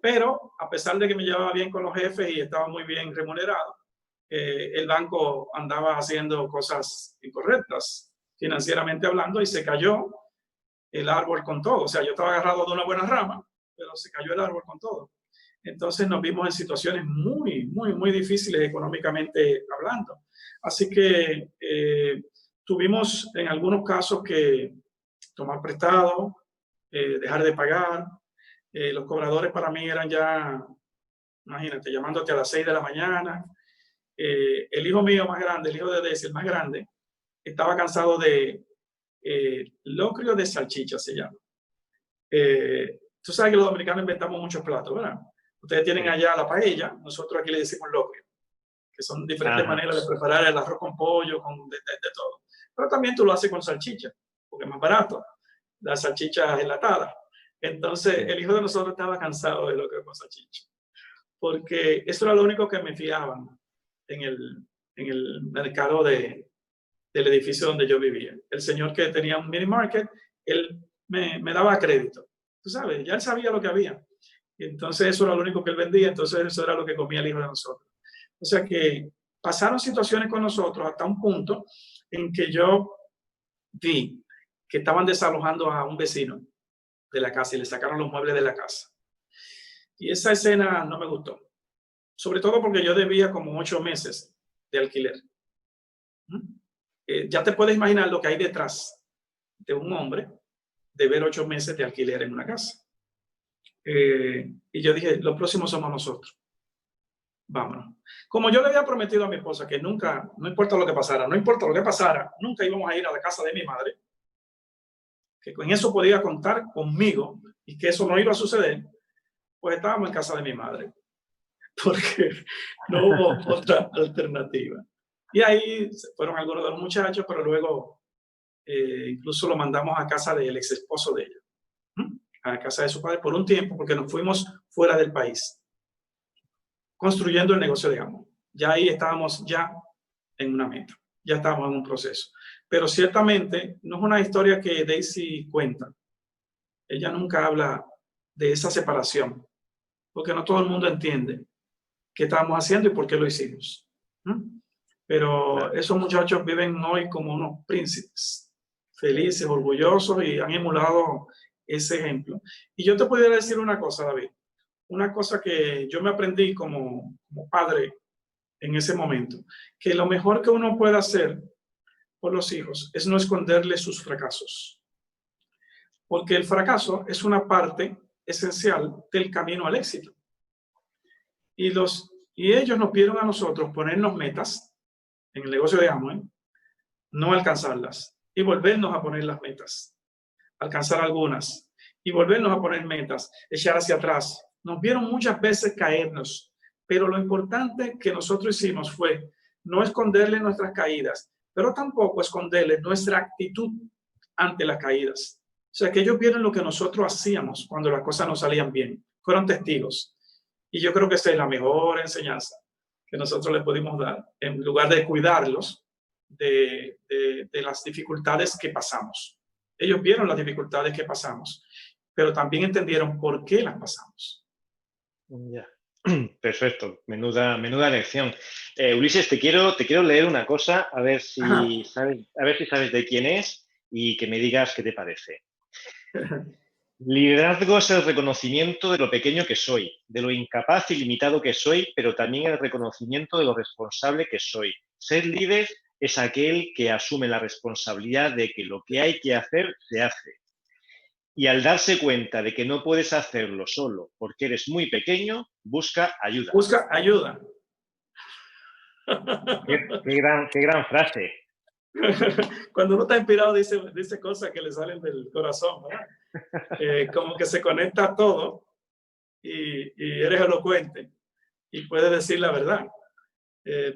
Pero a pesar de que me llevaba bien con los jefes y estaba muy bien remunerado, el banco andaba haciendo cosas incorrectas financieramente hablando, y se cayó el árbol con todo. O sea, yo estaba agarrado de una buena rama, pero se cayó el árbol con todo. Entonces nos vimos en situaciones muy, muy, muy difíciles económicamente hablando. Así que tuvimos en algunos casos que tomar prestado, dejar de pagar. Los cobradores para mí eran ya, imagínate, llamándote a las 6 de la mañana. El hijo mío más grande, el hijo de Daisy, el más grande, estaba cansado de locrio de salchicha, se llama. Tú sabes que los dominicanos inventamos muchos platos, ¿verdad? Ustedes tienen allá la paella, nosotros aquí le decimos locrio, que son diferentes maneras de preparar el arroz con pollo, de todo. Pero también tú lo haces con salchicha, porque es más barato, la salchicha enlatada. Entonces, el hijo de nosotros estaba cansado de locrio con salchicha, porque eso era lo único que me fiaban en el mercado del edificio donde yo vivía. El señor que tenía un mini market, él me daba crédito. Tú sabes, ya él sabía lo que había. Y entonces eso era lo único que él vendía, entonces eso era lo que comía el hijo de nosotros. O sea que pasaron situaciones con nosotros hasta un punto en que yo vi que estaban desalojando a un vecino de la casa y le sacaron los muebles de la casa. Y esa escena no me gustó. Sobre todo porque yo debía como 8 meses de alquiler. Ya te puedes imaginar lo que hay detrás de un hombre de ver 8 meses de alquiler en una casa. Y yo dije, los próximos somos nosotros. Vámonos. Como yo le había prometido a mi esposa que nunca, no importa lo que pasara, nunca íbamos a ir a la casa de mi madre, que con eso podía contar conmigo y que eso no iba a suceder, pues estábamos en casa de mi madre, porque no hubo otra alternativa. Y ahí fueron algunos de los muchachos, pero luego incluso lo mandamos a casa del ex esposo de ella, a casa de su padre por un tiempo, porque nos fuimos fuera del país, construyendo el negocio de Amway. Ya ahí estábamos ya en una meta, ya estábamos en un proceso. Pero ciertamente no es una historia que Daisy cuenta. Ella nunca habla de esa separación, porque no todo el mundo entiende qué estábamos haciendo y por qué lo hicimos. Pero esos muchachos viven hoy como unos príncipes, felices, orgullosos, y han emulado ese ejemplo. Y yo te pudiera decir una cosa, David, una cosa que yo me aprendí como padre en ese momento, que lo mejor que uno puede hacer por los hijos es no esconderles sus fracasos, porque el fracaso es una parte esencial del camino al éxito. Y ellos nos pidieron a nosotros ponernos metas en el negocio de Amway, no alcanzarlas, y volvernos a poner las metas, alcanzar algunas, y volvernos a poner metas, echar hacia atrás. Nos vieron muchas veces caernos, pero lo importante que nosotros hicimos fue no esconderle nuestras caídas, pero tampoco esconderle nuestra actitud ante las caídas. sea, que ellos vieron lo que nosotros hacíamos cuando las cosas no salían bien. Fueron testigos. Y yo creo que esa es la mejor enseñanza que nosotros les pudimos dar, en lugar de cuidarlos de las dificultades que pasamos. Ellos vieron las dificultades que pasamos, pero también entendieron por qué las pasamos. Ya. Perfecto, menuda lección. Ulises, te quiero leer una cosa, a ver si sabes de quién es y que me digas qué te parece. Liderazgo es el reconocimiento de lo pequeño que soy, de lo incapaz y limitado que soy, pero también el reconocimiento de lo responsable que soy. Ser líder es aquel que asume la responsabilidad de que lo que hay que hacer se hace. Y al darse cuenta de que no puedes hacerlo solo porque eres muy pequeño, busca ayuda. Busca ayuda. Qué gran frase. Cuando uno está inspirado dice cosas que le salen del corazón, ¿verdad? Como que se conecta a todo y eres elocuente y puedes decir la verdad.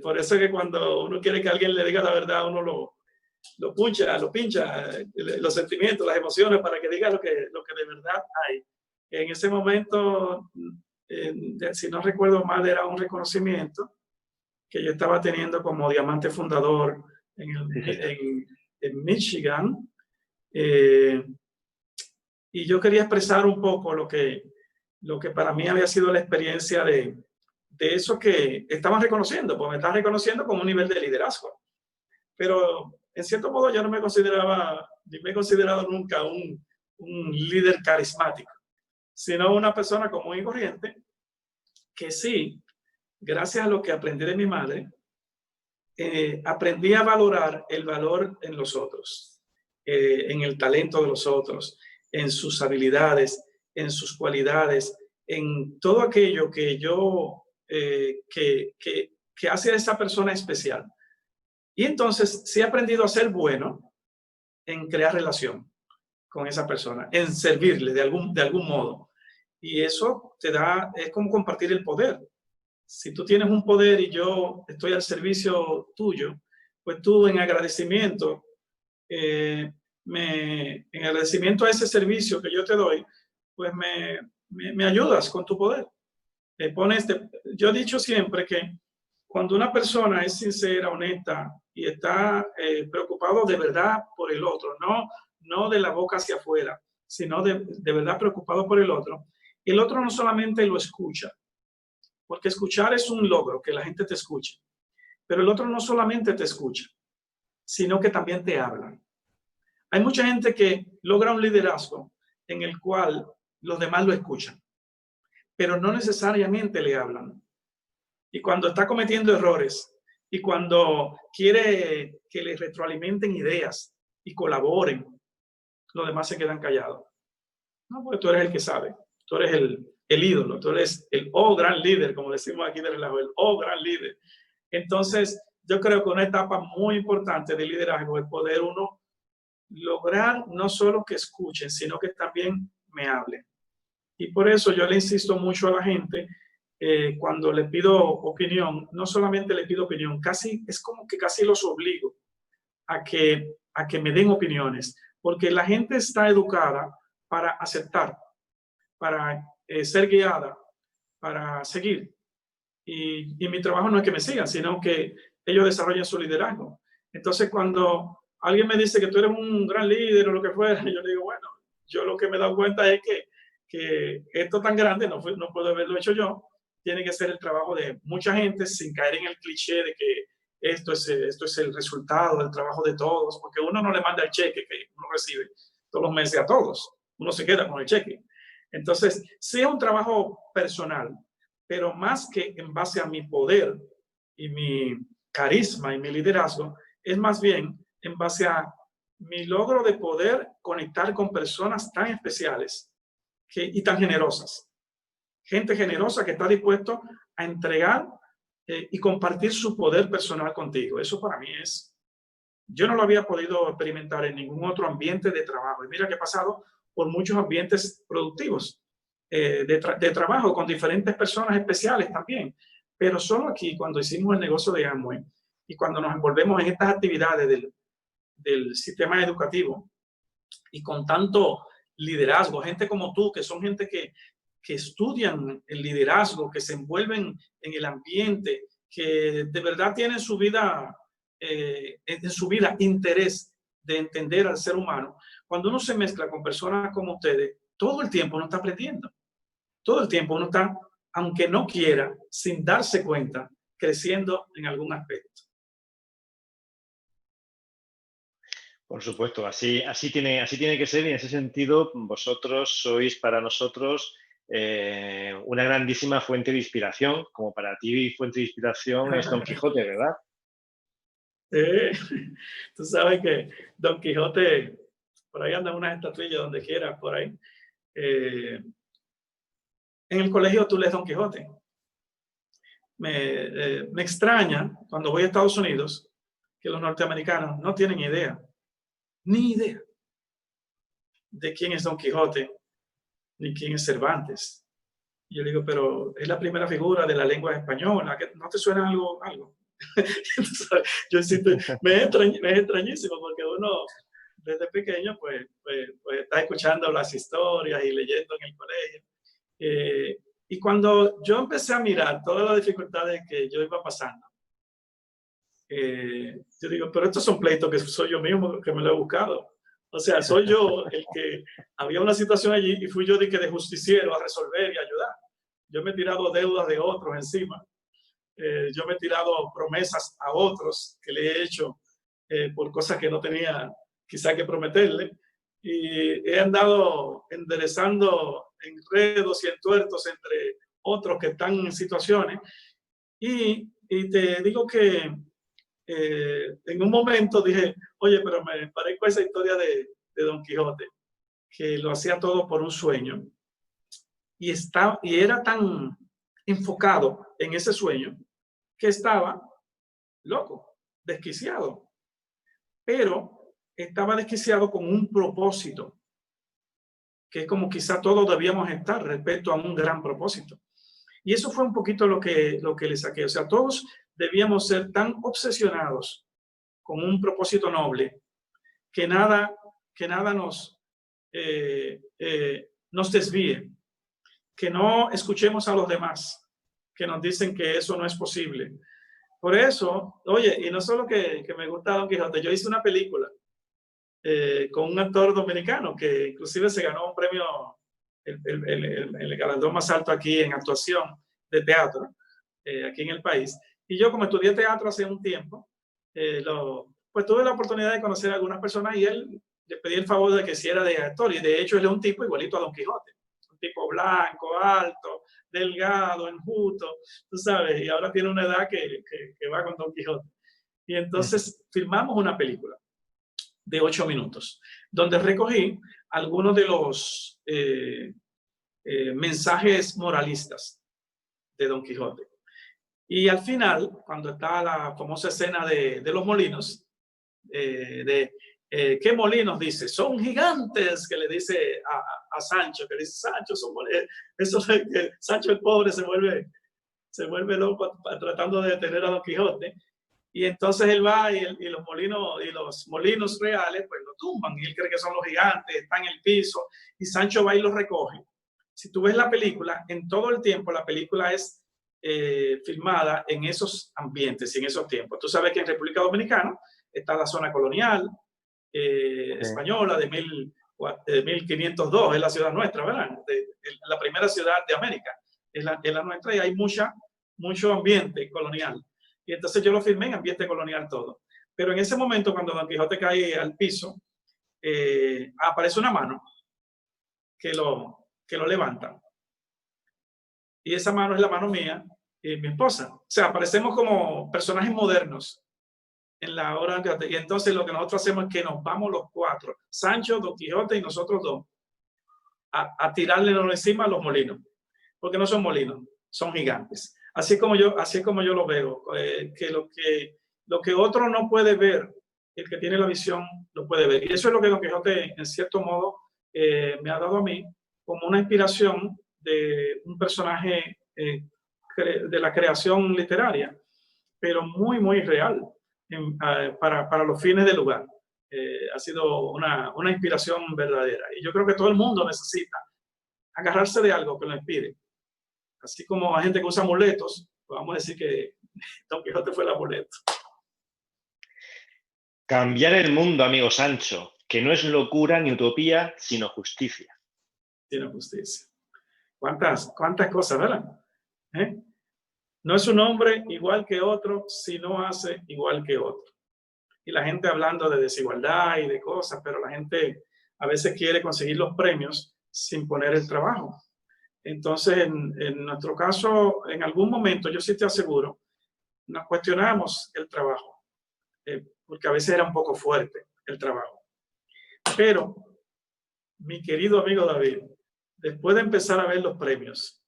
Por eso es que cuando uno quiere que alguien le diga la verdad, uno lo pincha, los sentimientos, las emociones, para que diga lo que de verdad hay. En ese momento, si no recuerdo mal, era un reconocimiento que yo estaba teniendo como diamante fundador en Michigan. Y yo quería expresar un poco lo que para mí había sido la experiencia de eso que estaban reconociendo, porque me estaban reconociendo como un nivel de liderazgo. Pero en cierto modo yo no me consideraba, ni me he considerado nunca un líder carismático, sino una persona común y corriente que sí, gracias a lo que aprendí de mi madre, aprendí a valorar el valor en los otros, en el talento de los otros, en sus habilidades, en sus cualidades, en todo aquello que yo, que hace a esa persona especial. Y entonces sí he aprendido a ser bueno en crear relación con esa persona, en servirle de algún modo. Y eso te da, es como compartir el poder. Si tú tienes un poder y yo estoy al servicio tuyo, pues tú en agradecimiento, en agradecimiento a ese servicio que yo te doy, pues me ayudas con tu poder. Yo he dicho siempre que cuando una persona es sincera, honesta y está preocupado de verdad por el otro, no de la boca hacia afuera, sino de verdad preocupado por el otro no solamente lo escucha, porque escuchar es un logro, que la gente te escuche, pero el otro no solamente te escucha, sino que también te habla. Hay mucha gente que logra un liderazgo en el cual los demás lo escuchan, pero no necesariamente le hablan. Y cuando está cometiendo errores y cuando quiere que le retroalimenten ideas y colaboren, los demás se quedan callados. No, porque tú eres el que sabe, tú eres el ídolo, tú eres el gran líder, como decimos aquí de relajo, el gran líder. Entonces, yo creo que una etapa muy importante de liderazgo es poder uno lograr no solo que escuchen, sino que también me hablen. Y por eso yo le insisto mucho a la gente, cuando le pido opinión, no solamente le pido opinión, es como que casi los obligo a que me den opiniones, porque la gente está educada para aceptar, para ser guiada, para seguir. Y mi trabajo no es que me sigan, sino que ellos desarrollen su liderazgo. Entonces, cuando alguien me dice que tú eres un gran líder o lo que fuera, yo le digo, bueno, yo lo que me he dado cuenta es que esto tan grande no puedo haberlo hecho yo, tiene que ser el trabajo de mucha gente sin caer en el cliché de que esto es el resultado del trabajo de todos, porque uno no le manda el cheque que uno recibe todos los meses a todos, uno se queda con el cheque. Entonces, sí es un trabajo personal, pero más que en base a mi poder y mi carisma y mi liderazgo, es más bien en base a mi logro de poder conectar con personas tan especiales y tan generosas. Gente generosa que está dispuesto a entregar y compartir su poder personal contigo. Eso para mí yo no lo había podido experimentar en ningún otro ambiente de trabajo. Y mira que he pasado por muchos ambientes productivos de trabajo con diferentes personas especiales también. Pero solo aquí, cuando hicimos el negocio de Amway y cuando nos envolvemos en estas actividades del sistema educativo y con tanto liderazgo, gente como tú, que son gente que estudian el liderazgo, que se envuelven en el ambiente, que de verdad tienen en su vida interés de entender al ser humano. Cuando uno se mezcla con personas como ustedes, todo el tiempo uno está aprendiendo. Todo el tiempo uno está, aunque no quiera, sin darse cuenta, creciendo en algún aspecto. Por supuesto, así tiene que ser y en ese sentido vosotros sois para nosotros una grandísima fuente de inspiración, como para ti fuente de inspiración es Don Quijote, ¿verdad? Tú sabes que Don Quijote, por ahí andan unas estatuillas donde quiera, por ahí. En el colegio tú lees Don Quijote. Me extraña cuando voy a Estados Unidos que los norteamericanos no tienen idea, ni idea de quién es Don Quijote, ni quién es Cervantes. Y yo digo, pero es la primera figura de la lengua española, ¿no te suena algo? Entonces, yo siento, me es extrañísimo porque uno desde pequeño pues está escuchando las historias y leyendo en el colegio. Y cuando yo empecé a mirar todas las dificultades que yo iba pasando, yo digo, pero estos son pleitos que soy yo mismo que me lo he buscado. O sea, soy yo el que había una situación allí y fui yo de justiciero a resolver y ayudar. Yo me he tirado deudas de otros encima. Yo me he tirado promesas a otros que le he hecho por cosas que no tenía quizá que prometerle. Y he andado enderezando enredos y entuertos entre otros que están en situaciones. Y te digo que en un momento dije, oye, pero me parezco a esa historia de Don Quijote, que lo hacía todo por un sueño. Y era tan enfocado en ese sueño que estaba loco, desquiciado. Pero estaba desquiciado con un propósito, que es como quizá todos debíamos estar respecto a un gran propósito. Y eso fue un poquito lo que le saqué. O sea, todos debíamos ser tan obsesionados con un propósito noble que nada nos desvíe, que no escuchemos a los demás que nos dicen que eso no es posible. Por eso, oye, y no solo que me gusta Don Quijote, yo hice una película con un actor dominicano que inclusive se ganó un premio, el galardón más alto aquí en actuación de teatro, aquí en el país. Y yo, como estudié teatro hace un tiempo, pues tuve la oportunidad de conocer a algunas personas y él le pedí el favor de que hiciera de actor. Y de hecho él es un tipo igualito a Don Quijote, un tipo blanco, alto, delgado, enjuto, tú sabes, y ahora tiene una edad que va con Don Quijote. Y entonces filmamos una película de 8 minutos, donde recogí algunos de los mensajes moralistas de Don Quijote. Y al final, cuando está la famosa escena de los molinos, ¿qué molinos? Dice, son gigantes, que le dice a Sancho, que dice, Sancho, son molinos. Eso es que Sancho el pobre se vuelve loco tratando de detener a Don Quijote. Y entonces él va y los molinos reales pues lo tumban y él cree que son los gigantes, están en el piso y Sancho va y los recoge. Si tú ves la película, en todo el tiempo la película es filmada en esos ambientes y en esos tiempos. Tú sabes que en República Dominicana está la zona colonial española de 1502, es la ciudad nuestra, ¿verdad? La primera ciudad de América, es la nuestra y hay mucho ambiente colonial. Y entonces yo lo filmé en ambiente colonial todo. Pero en ese momento, cuando Don Quijote cae al piso, aparece una mano que lo levanta. Y esa mano es la mano mía y mi esposa. O sea, aparecemos como personajes modernos en la obra. Y entonces lo que nosotros hacemos es que nos vamos los cuatro, Sancho, Don Quijote y nosotros dos, a tirarle encima a los molinos. Porque no son molinos, son gigantes. Así es como yo lo veo, que lo que otro no puede ver, el que tiene la visión lo puede ver. Y eso es lo que Don Quijote, en cierto modo, me ha dado a mí como una inspiración de un personaje de la creación literaria, pero muy, muy real para los fines del lugar. ha sido una inspiración verdadera. Y yo creo que todo el mundo necesita agarrarse de algo que lo inspire. Así como hay gente que usa amuletos, pues vamos a decir que Don Quijote fue el amuleto. Cambiar el mundo, amigo Sancho, que no es locura ni utopía, sino justicia. Tiene justicia. ¿Cuántas cosas, verdad? ¿Eh? No es un hombre igual que otro si no hace igual que otro. Y la gente hablando de desigualdad y de cosas, pero la gente a veces quiere conseguir los premios sin poner el trabajo. Entonces, en nuestro caso, en algún momento, yo sí te aseguro, nos cuestionamos el trabajo, porque a veces era un poco fuerte el trabajo. Pero, mi querido amigo David, después de empezar a ver los premios,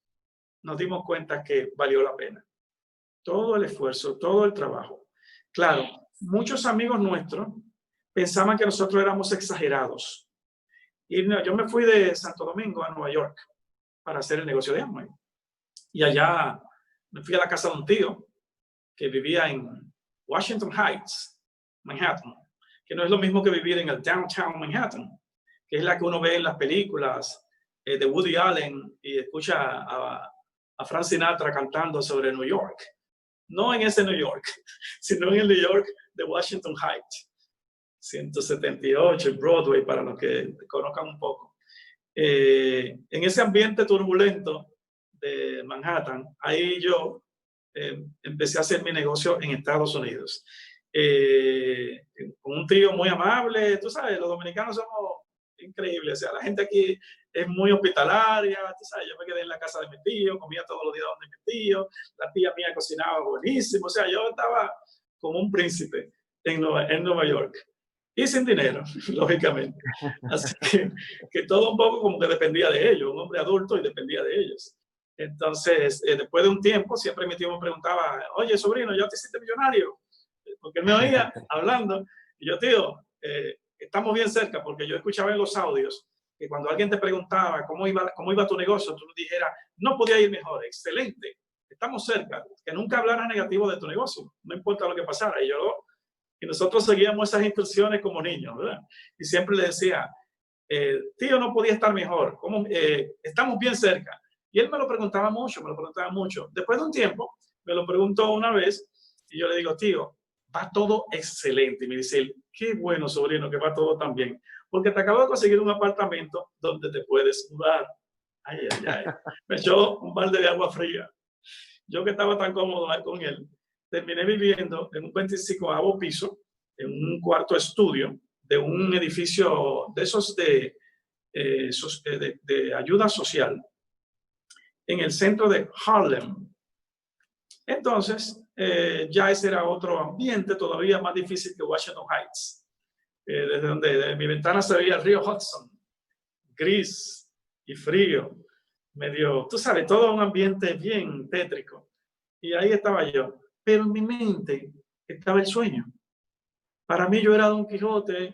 nos dimos cuenta que valió la pena. Todo el esfuerzo, todo el trabajo. Claro, muchos amigos nuestros pensaban que nosotros éramos exagerados. Y no, yo me fui de Santo Domingo a Nueva York para hacer el negocio de Amway. Y allá me fui a la casa de un tío que vivía en Washington Heights, Manhattan, que no es lo mismo que vivir en el downtown Manhattan, que es la que uno ve en las películas de Woody Allen y escucha a Frank Sinatra cantando sobre New York. No en ese New York, sino en el New York de Washington Heights, 178, Broadway, para los que conozcan un poco. En ese ambiente turbulento de Manhattan, ahí yo empecé a hacer mi negocio en Estados Unidos. Con un tío muy amable, tú sabes, los dominicanos somos increíbles, o sea, la gente aquí es muy hospitalaria, tú sabes, yo me quedé en la casa de mi tío, comía todos los días donde mi tío, la tía mía cocinaba buenísimo, o sea, yo estaba como un príncipe en Nueva York. Y sin dinero, lógicamente. Así que todo un poco como que dependía de ellos, un hombre adulto y dependía de ellos. Entonces, después de un tiempo, siempre mi tío me preguntaba, oye, sobrino, ¿ya te hiciste millonario? Porque él me oía hablando. Y yo, tío, estamos bien cerca, porque yo escuchaba en los audios que cuando alguien te preguntaba cómo iba tu negocio, tú dijeras, no podía ir mejor, excelente, estamos cerca, que nunca hablaras negativo de tu negocio, no importa lo que pasara. Y nosotros seguíamos esas instrucciones como niños, ¿verdad? Y siempre le decía, tío, no podía estar mejor, estamos bien cerca. Y él me lo preguntaba mucho. Después de un tiempo, me lo preguntó una vez y yo le digo, tío, va todo excelente. Y me dice él, qué bueno, sobrino, que va todo tan bien. Porque te acabo de conseguir un apartamento donde te puedes mudar. Ay, ay, ay. Me echó un balde de agua fría. Yo que estaba tan cómodo con él, terminé viviendo en un 25º piso, en un cuarto estudio de un edificio de esos de ayuda social en el centro de Harlem. Entonces, ya ese era otro ambiente todavía más difícil que Washington Heights. Desde donde de mi ventana se veía el río Hudson, gris y frío, medio, tú sabes, todo un ambiente bien tétrico. Y ahí estaba yo. Pero en mi mente estaba el sueño. Para mí yo era Don Quijote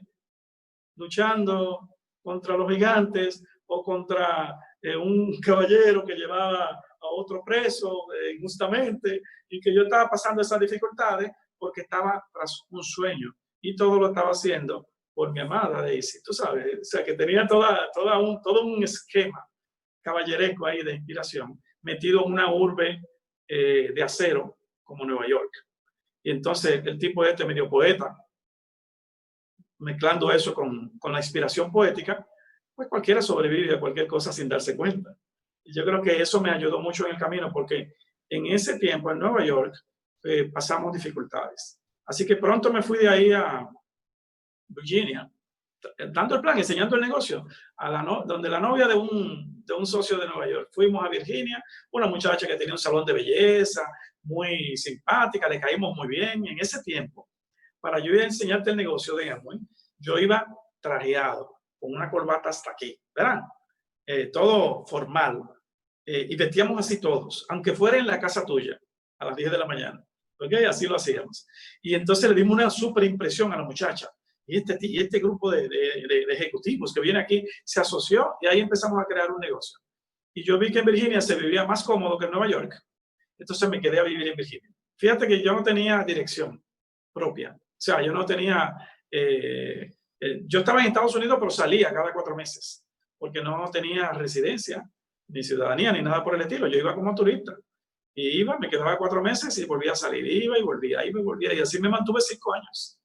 luchando contra los gigantes o contra un caballero que llevaba a otro preso injustamente y que yo estaba pasando esas dificultades porque estaba tras un sueño y todo lo estaba haciendo por mi amada Daisy, tú sabes, o sea que tenía todo un esquema caballeresco ahí de inspiración metido en una urbe de acero como Nueva York. Y entonces el tipo medio poeta, mezclando eso con la inspiración poética, pues cualquiera sobrevive a cualquier cosa sin darse cuenta. Y yo creo que eso me ayudó mucho en el camino porque en ese tiempo en Nueva York pasamos dificultades. Así que pronto me fui de ahí a Virginia, dando el plan, enseñando el negocio, donde la novia de un socio de Nueva York. Fuimos a Virginia, una muchacha que tenía un salón de belleza, muy simpática, le caímos muy bien. Y en ese tiempo, para yo ir a enseñarte el negocio de Amway, yo iba trajeado, con una corbata hasta aquí, ¿verdad? Todo formal. Y vestíamos así todos, aunque fuera en la casa tuya, a las 10 de la mañana. ¿Ok? Así lo hacíamos. Y entonces le dimos una súper impresión a la muchacha. Y este grupo de ejecutivos que viene aquí se asoció y ahí empezamos a crear un negocio. Y yo vi que en Virginia se vivía más cómodo que en Nueva York. Entonces me quedé a vivir en Virginia. Fíjate que yo no tenía dirección propia. O sea, yo no tenía Yo estaba en Estados Unidos, pero salía cada 4 meses, porque no tenía residencia, ni ciudadanía, ni nada por el estilo. Yo iba como turista. Y iba, me quedaba 4 meses y volvía a salir. Iba y volvía, iba y volvía. Y así me mantuve 5 años.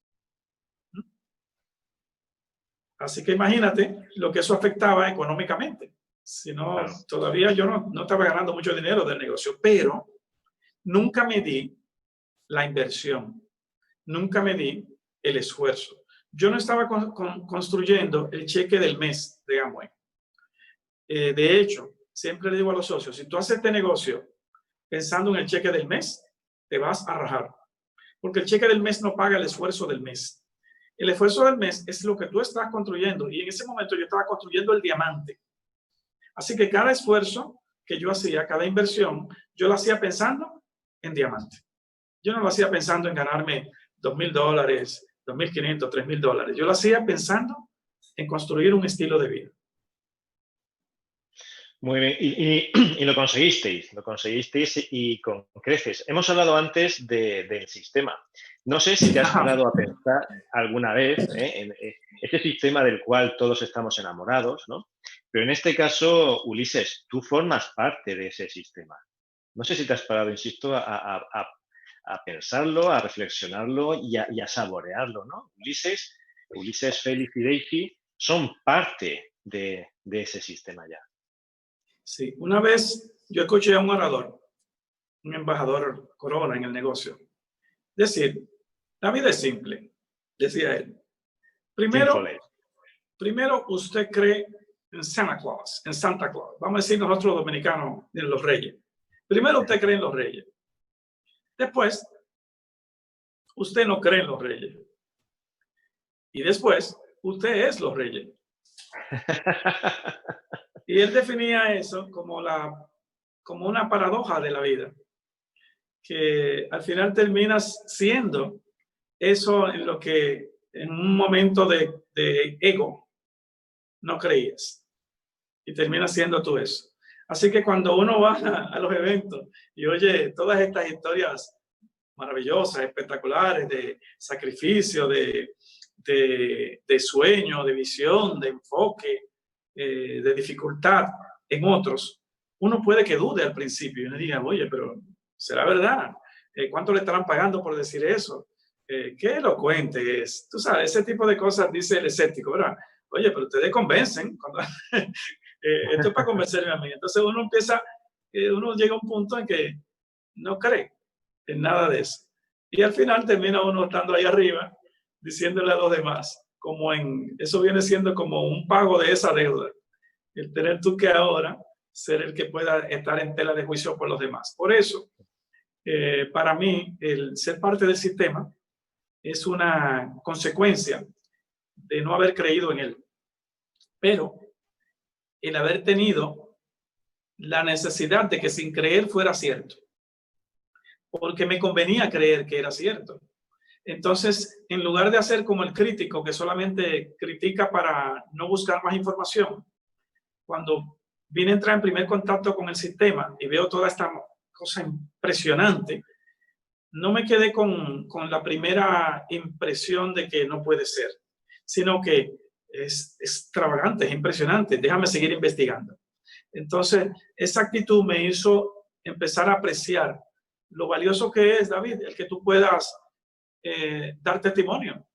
Así que imagínate lo que eso afectaba económicamente. Si no, Claro. todavía yo no estaba ganando mucho dinero del negocio, pero nunca me di la inversión, nunca me di el esfuerzo. Yo no estaba construyendo el cheque del mes de Amway. De hecho, siempre le digo a los socios, si tú haces este negocio pensando en el cheque del mes, te vas a rajar. Porque el cheque del mes no paga el esfuerzo del mes. El esfuerzo del mes es lo que tú estás construyendo. Y en ese momento yo estaba construyendo el diamante. Así que cada esfuerzo que yo hacía, cada inversión, yo lo hacía pensando en diamante. Yo no lo hacía pensando en ganarme $2,000, $2,500, $3,000. Yo lo hacía pensando en construir un estilo de vida. Muy bien, y lo conseguisteis y con creces. Hemos hablado antes del sistema. No sé si te has parado a pensar alguna vez en ese sistema del cual todos estamos enamorados, ¿no? Pero en este caso, Ulises, tú formas parte de ese sistema. No sé si te has parado, insisto, a pensarlo, a reflexionarlo y a saborearlo, ¿no? Ulises, Félix y Daisy son parte de ese sistema ya. Sí, una vez yo escuché a un orador, un embajador corona en el negocio, decir, la vida es simple, decía él. Primero usted cree en Santa Claus, Vamos a decir nosotros los dominicanos, en los reyes. Primero usted cree en los reyes. Después, usted no cree en los reyes. Y después, usted es los reyes. Y él definía eso como una paradoja de la vida, que al final terminas siendo eso en lo que en un momento de ego no creías, y terminas siendo tú eso. Así que cuando uno va a los eventos y oye todas estas historias maravillosas, espectaculares, de sacrificio, de sueño, de visión, de enfoque, de dificultad en otros, uno puede que dude al principio y uno diga, oye, pero ¿será verdad? ¿Cuánto le estarán pagando por decir eso? Qué elocuente es. Tú sabes, ese tipo de cosas dice el escéptico, ¿verdad? Oye, pero ustedes convencen. Esto es para convencerme a mí. Entonces uno llega a un punto en que no cree en nada de eso. Y al final termina uno estando ahí arriba, diciéndole a los demás, eso viene siendo como un pago de esa deuda. El tener tú que ahora ser el que pueda estar en tela de juicio por los demás. Por eso, para mí, el ser parte del sistema es una consecuencia de no haber creído en él. Pero el haber tenido la necesidad de que sin creer fuera cierto. Porque me convenía creer que era cierto. Entonces, en lugar de hacer como el crítico que solamente critica para no buscar más información, cuando vine a entrar en primer contacto con el sistema y veo toda esta cosa impresionante, no me quedé con la primera impresión de que no puede ser, sino que es extravagante, es impresionante, déjame seguir investigando. Entonces, esa actitud me hizo empezar a apreciar lo valioso que es, David, el que tú puedas dar testimonio.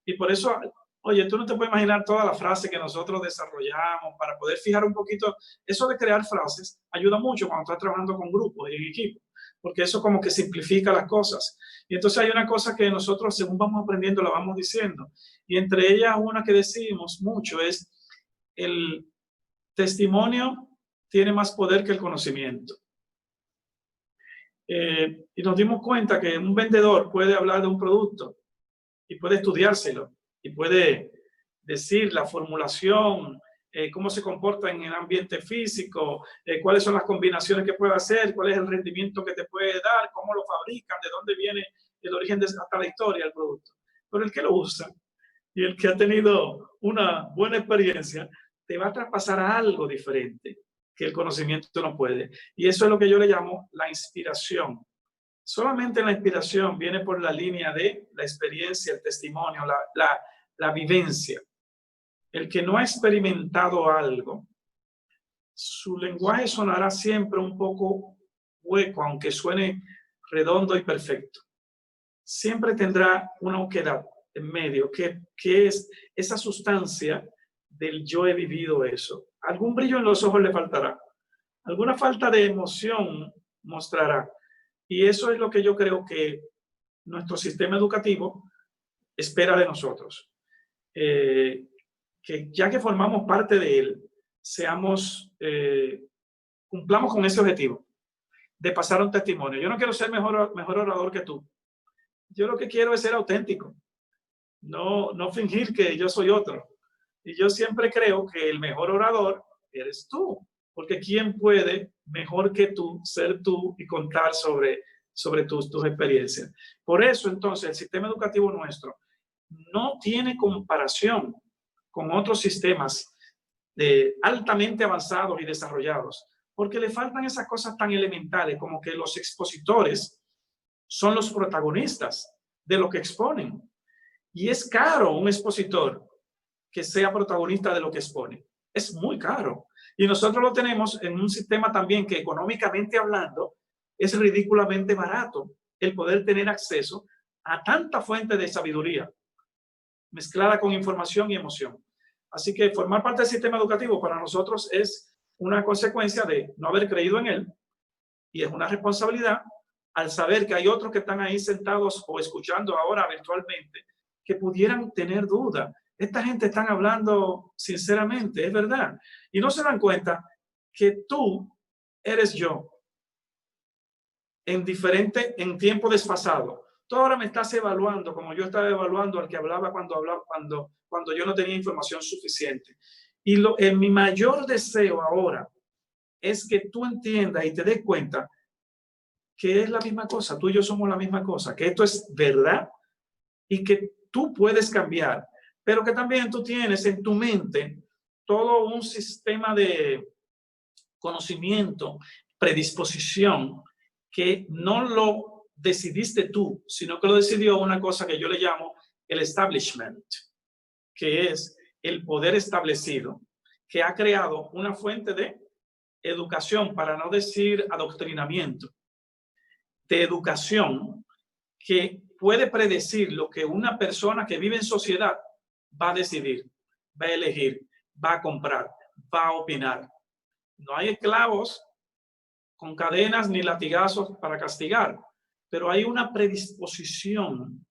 Y por eso, oye, tú no te puedes imaginar toda la frase que nosotros desarrollamos para poder fijar un poquito. Eso de crear frases ayuda mucho cuando estás trabajando con grupos y en equipo, porque eso como que simplifica las cosas. Y entonces hay una cosa que nosotros, según vamos aprendiendo, la vamos diciendo. Y entre ellas, una que decimos mucho es: el testimonio tiene más poder que el conocimiento. Y nos dimos cuenta que un vendedor puede hablar de un producto y puede estudiárselo y puede decir la formulación, cómo se comporta en el ambiente físico, cuáles son las combinaciones que puede hacer, cuál es el rendimiento que te puede dar, cómo lo fabrican, de dónde viene el origen hasta la historia del producto. Pero el que lo usa y el que ha tenido una buena experiencia te va a traspasar a algo diferente que el conocimiento no puede. Y eso es lo que yo le llamo la inspiración. Solamente la inspiración viene por la línea de la experiencia, el testimonio, la vivencia. El que no ha experimentado algo, su lenguaje sonará siempre un poco hueco, aunque suene redondo y perfecto. Siempre tendrá una oquedad en medio, que es esa sustancia del yo he vivido eso. Algún brillo en los ojos le faltará, alguna falta de emoción mostrará. Y eso es lo que yo creo que nuestro sistema educativo espera de nosotros. Que ya que formamos parte de él, cumplamos con ese objetivo de pasar un testimonio. Yo no quiero ser mejor orador que tú. Yo lo que quiero es ser auténtico, no fingir que yo soy otro. Y yo siempre creo que el mejor orador eres tú, porque ¿quién puede mejor que tú ser tú y contar sobre tus experiencias? Por eso, entonces, el sistema educativo nuestro no tiene comparación con otros sistemas altamente avanzados y desarrollados, porque le faltan esas cosas tan elementales como que los expositores son los protagonistas de lo que exponen. Y es caro un expositor que sea protagonista de lo que expone. Es muy caro. Y nosotros lo tenemos en un sistema también que económicamente hablando es ridículamente barato el poder tener acceso a tanta fuente de sabiduría mezclada con información y emoción. Así que formar parte del sistema educativo para nosotros es una consecuencia de no haber creído en él y es una responsabilidad al saber que hay otros que están ahí sentados o escuchando ahora virtualmente que pudieran tener duda. Esta gente están hablando sinceramente, es verdad. Y no se dan cuenta que tú eres yo en tiempo desfasado. Tú ahora me estás evaluando como yo estaba evaluando al que hablaba cuando yo no tenía información suficiente. Y mi mayor deseo ahora es que tú entiendas y te des cuenta que es la misma cosa, tú y yo somos la misma cosa, que esto es verdad y que tú puedes cambiar, pero que también tú tienes en tu mente todo un sistema de conocimiento, predisposición, que no lo decidiste tú, sino que lo decidió una cosa que yo le llamo el establishment, que es el poder establecido, que ha creado una fuente de educación, para no decir adoctrinamiento, de educación que puede predecir lo que una persona que vive en sociedad va a decidir, va a elegir, va a comprar, va a opinar. No hay esclavos con cadenas ni latigazos para castigar, pero hay una predisposición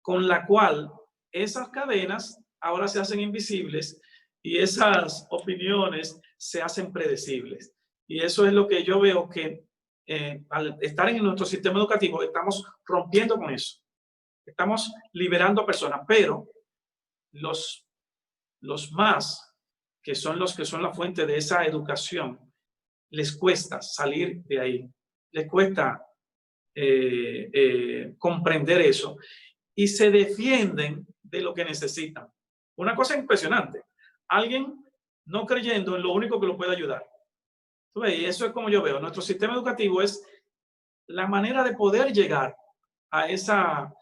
con la cual esas cadenas ahora se hacen invisibles y esas opiniones se hacen predecibles. Y eso es lo que yo veo que al estar en nuestro sistema educativo estamos rompiendo con eso. Estamos liberando a personas, pero los más, que son la fuente de esa educación, les cuesta salir de ahí. Les cuesta comprender eso y se defienden de lo que necesitan. Una cosa impresionante. Alguien no creyendo en lo único que lo puede ayudar. Y eso es como yo veo. Nuestro sistema educativo es la manera de poder llegar a esa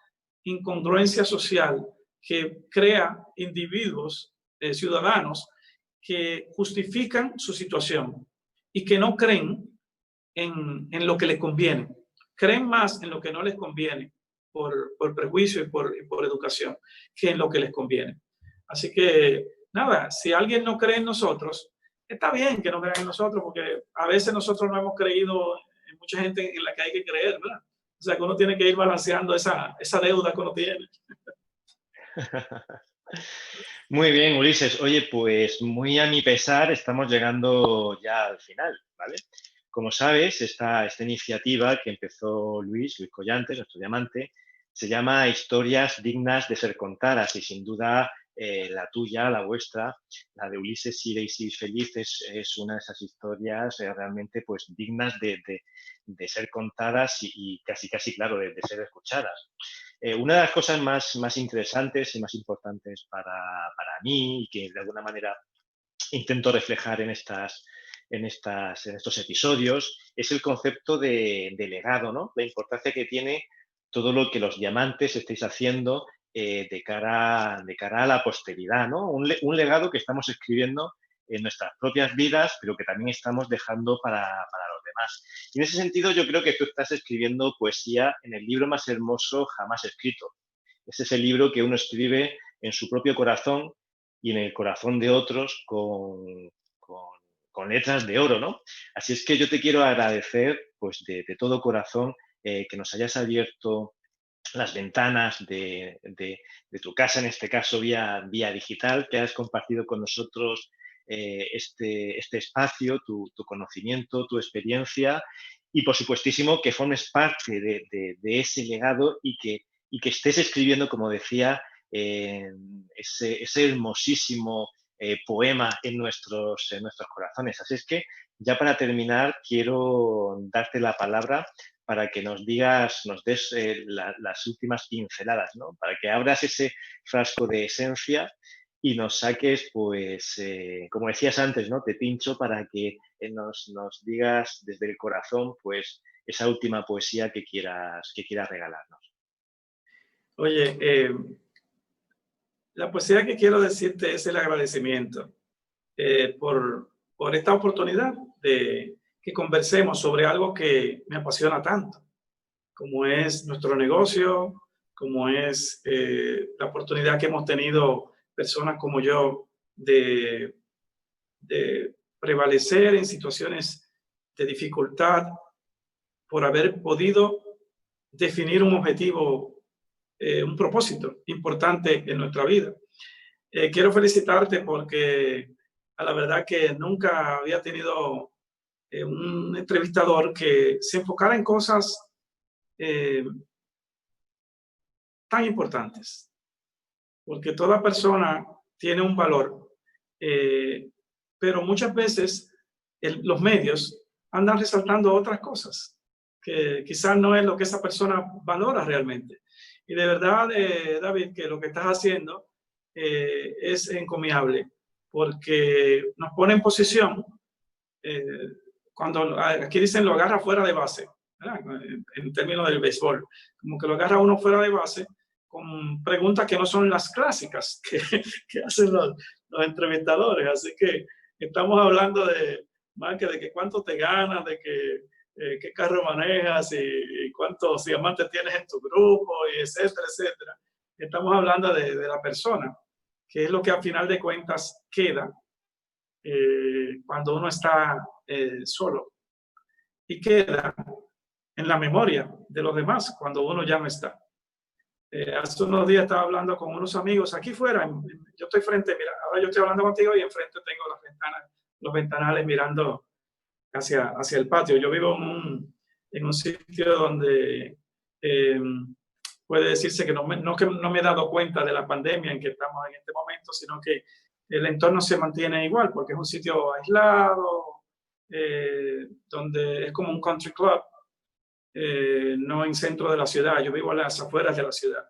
incongruencia social que crea individuos, ciudadanos, que justifican su situación y que no creen en lo que les conviene. Creen más en lo que no les conviene por prejuicio y por educación que en lo que les conviene. Así que, nada, si alguien no cree en nosotros, está bien que no crean en nosotros, porque a veces nosotros no hemos creído en mucha gente en la que hay que creer, ¿verdad? O sea, que uno tiene que ir balanceando esa deuda que uno tiene. Muy bien, Ulises. Oye, pues muy a mi pesar estamos llegando ya al final, ¿vale? Como sabes, esta iniciativa que empezó Luis Collantes, nuestro diamante, se llama Historias dignas de ser contadas y sin duda la tuya, la vuestra, la de Ulises Sigue y Sigues Feliz es una de esas historias realmente pues dignas de ser contadas y casi, claro, de ser escuchadas. Una de las cosas más interesantes y más importantes para mí y que de alguna manera intento reflejar en estos episodios es el concepto de legado, ¿no? La importancia que tiene todo lo que los diamantes estáis haciendo de cara a la posteridad, ¿no? Un legado que estamos escribiendo en nuestras propias vidas, pero que también estamos dejando para los demás. Y en ese sentido yo creo que tú estás escribiendo poesía en el libro más hermoso jamás escrito. Es ese libro que uno escribe en su propio corazón y en el corazón de otros con, con letras de oro, ¿no? Así es que yo te quiero agradecer, pues de todo corazón, que nos hayas abierto las ventanas de tu casa, en este caso vía digital, que has compartido con nosotros este espacio, tu conocimiento, tu experiencia y, por supuestísimo, que formes parte de ese legado y que estés escribiendo, como decía, ese hermosísimo poema en nuestros corazones. Así es que, ya para terminar, quiero darte la palabra para que nos des las últimas pinceladas, ¿no? Para que abras ese frasco de esencia y nos saques, pues, como decías antes, ¿no? Te pincho para que nos digas desde el corazón, pues, esa última poesía que quieras regalarnos. Oye, la poesía que quiero decirte es el agradecimiento por esta oportunidad de que conversemos sobre algo que me apasiona tanto, como es nuestro negocio, como es la oportunidad que hemos tenido personas como yo de prevalecer en situaciones de dificultad por haber podido definir un objetivo, un propósito importante en nuestra vida. Quiero felicitarte porque a la verdad que nunca había tenido un entrevistador que se enfocara en cosas eh, tan importantes, porque toda persona tiene un valor, pero muchas veces los medios andan resaltando otras cosas que quizás no es lo que esa persona valora realmente. Y de verdad, David, que lo que estás haciendo es encomiable, porque nos pone en posición, eh, cuando aquí dicen lo agarra fuera de base, ¿verdad? En términos del béisbol, como que lo agarra uno fuera de base con preguntas que no son las clásicas que hacen los entrevistadores. Así que estamos hablando más que de que cuánto te ganas, de que qué carro manejas y cuántos diamantes tienes en tu grupo, y etcétera, etcétera. Estamos hablando de la persona, que es lo que al final de cuentas queda cuando uno está solo, y queda en la memoria de los demás cuando uno ya no está. Hace unos días estaba hablando con unos amigos aquí fuera. Yo estoy frente, mira, ahora yo estoy hablando contigo y enfrente tengo las ventanas, los ventanales mirando hacia el patio. Yo vivo en un sitio donde puede decirse que que no me he dado cuenta de la pandemia en que estamos en este momento, sino que el entorno se mantiene igual, porque es un sitio aislado, donde es como un country club, no en centro de la ciudad. Yo vivo a las afueras de la ciudad.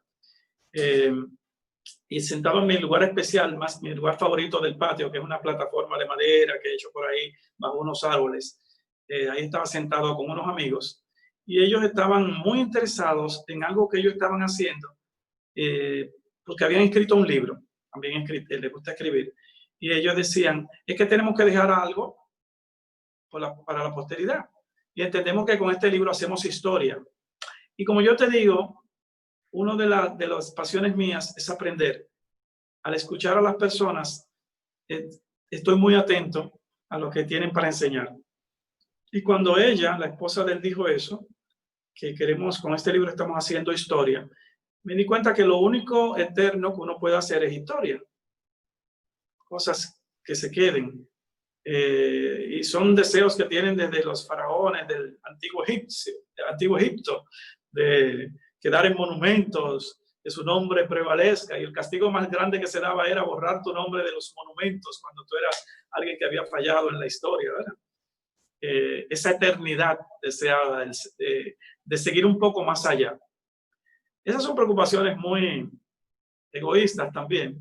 Y sentado en mi lugar especial, mi lugar favorito del patio, que es una plataforma de madera que he hecho por ahí bajo unos árboles. Ahí estaba sentado con unos amigos y ellos estaban muy interesados en algo que ellos estaban haciendo, porque habían escrito un libro, también les gusta escribir, y ellos decían, es que tenemos que dejar algo para la posteridad, y entendemos que con este libro hacemos historia. Y como yo te digo, una de las pasiones mías es aprender. Al escuchar a las personas, estoy muy atento a lo que tienen para enseñar. Y cuando ella, la esposa de él, dijo eso, que con este libro estamos haciendo historia, me di cuenta que lo único eterno que uno puede hacer es historia. Cosas que se queden. Y son deseos que tienen desde los faraones del antiguo Egipto, de quedar en monumentos, que su nombre prevalezca, y el castigo más grande que se daba era borrar tu nombre de los monumentos cuando tú eras alguien que había fallado en la historia, ¿verdad? Esa eternidad deseada de seguir un poco más allá. Esas son preocupaciones muy egoístas también,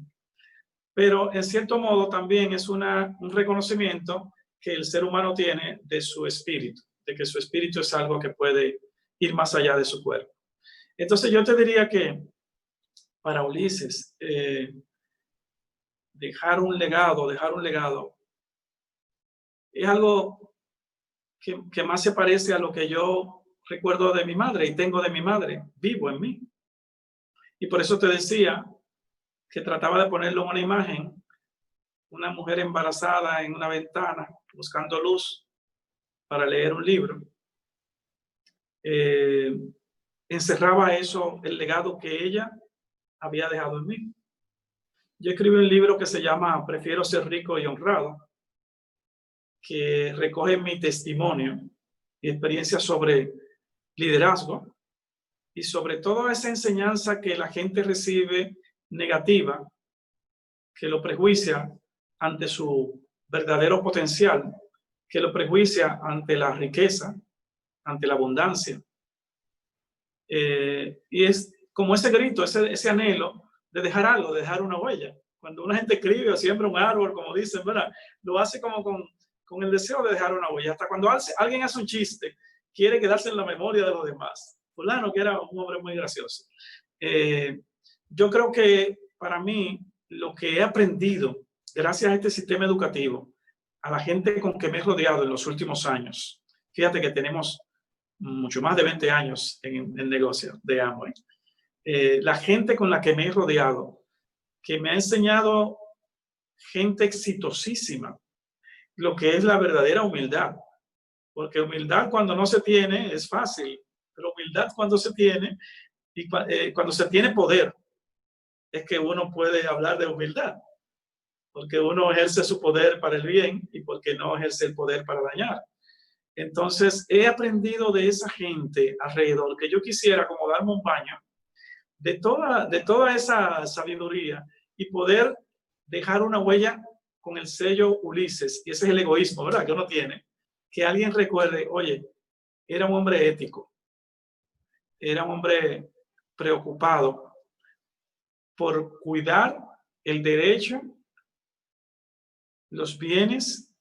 pero en cierto modo también es un reconocimiento que el ser humano tiene de su espíritu, de que su espíritu es algo que puede ir más allá de su cuerpo. Entonces yo te diría que para Ulises, dejar un legado, es algo que más se parece a lo que yo recuerdo de mi madre y tengo de mi madre, vivo en mí. Y por eso te decía que trataba de ponerlo en una imagen, una mujer embarazada en una ventana, buscando luz para leer un libro. Encerraba eso, el legado que ella había dejado en mí. Yo escribí un libro que se llama Prefiero ser rico y honrado, que recoge mi testimonio y experiencia sobre liderazgo y sobre toda esa enseñanza que la gente recibe negativa, que lo prejuicia ante su verdadero potencial, que lo prejuicia ante la riqueza, ante la abundancia. Y es como ese grito, ese anhelo de dejar algo, de dejar una huella. Cuando una gente escribe o siembra un árbol, como dicen, ¿verdad? Lo hace como con el deseo de dejar una huella. Hasta cuando alguien hace un chiste, quiere quedarse en la memoria de los demás. Fulano, que era un hombre muy gracioso. Yo creo que para mí, lo que he aprendido gracias a este sistema educativo, a la gente con que me he rodeado en los últimos años, fíjate que tenemos mucho más de 20 años en negocio de Amway. La gente con la que me he rodeado, que me ha enseñado gente exitosísima, lo que es la verdadera humildad. Porque humildad cuando no se tiene es fácil, pero humildad cuando se tiene y cuando se tiene poder, es que uno puede hablar de humildad. Porque uno ejerce su poder para el bien y porque no ejerce el poder para dañar. Entonces, he aprendido de esa gente alrededor que yo quisiera como darme un baño de toda esa sabiduría y poder dejar una huella con el sello Ulises. Y ese es el egoísmo, ¿verdad? Que uno tiene. Que alguien recuerde, oye, era un hombre ético, era un hombre preocupado por cuidar el derecho, los bienes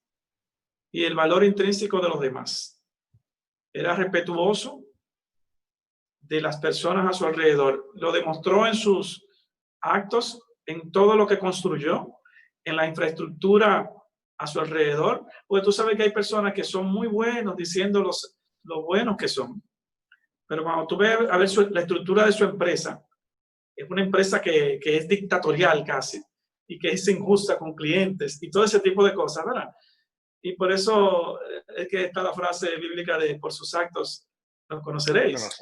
y el valor intrínseco de los demás. Era respetuoso de las personas a su alrededor. Lo demostró en sus actos, en todo lo que construyó, en la infraestructura a su alrededor. Porque tú sabes que hay personas que son muy buenos diciendo lo buenos que son. Pero cuando tú ves a ver la estructura de su empresa, es una empresa que es dictatorial casi y que es injusta con clientes y todo ese tipo de cosas, ¿verdad? Y por eso es que está la frase bíblica de por sus actos los conoceréis.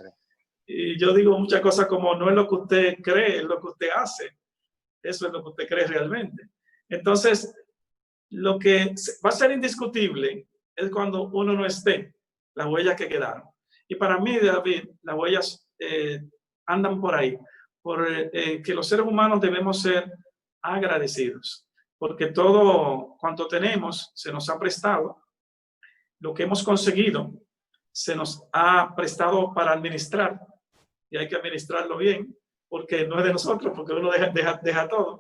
Y yo digo muchas cosas como no es lo que usted cree, es lo que usted hace. Eso es lo que usted cree realmente. Entonces, lo que va a ser indiscutible es cuando uno no esté, las huellas que quedaron. Y para mí, David, las huellas andan por ahí, por que los seres humanos debemos ser agradecidos. Porque todo cuanto tenemos se nos ha prestado, lo que hemos conseguido se nos ha prestado para administrar y hay que administrarlo bien porque no es de nosotros, porque uno deja todo.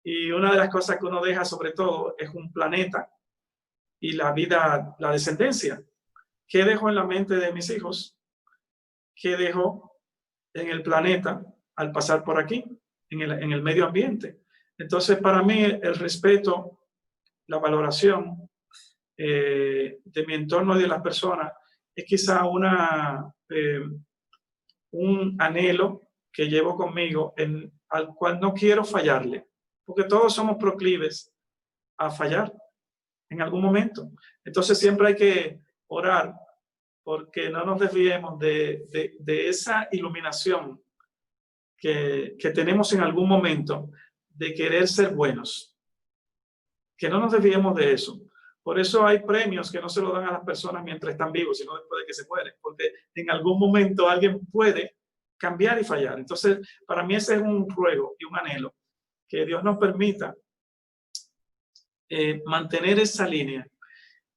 Y una de las cosas que uno deja sobre todo es un planeta y la vida, la descendencia. ¿Qué dejo en la mente de mis hijos? ¿Qué dejo en el planeta al pasar por aquí, en el medio ambiente? Entonces, para mí, el respeto, la valoración de mi entorno y de las personas es quizá un anhelo que llevo conmigo al cual no quiero fallarle, porque todos somos proclives a fallar en algún momento. Entonces siempre hay que orar porque no nos desviemos de esa iluminación que tenemos en algún momento de querer ser buenos. Que no nos desviemos de eso. Por eso hay premios que no se lo dan a las personas mientras están vivos, sino después de que se mueren, porque en algún momento alguien puede cambiar y fallar. Entonces, para mí ese es un ruego y un anhelo, que Dios nos permita mantener esa línea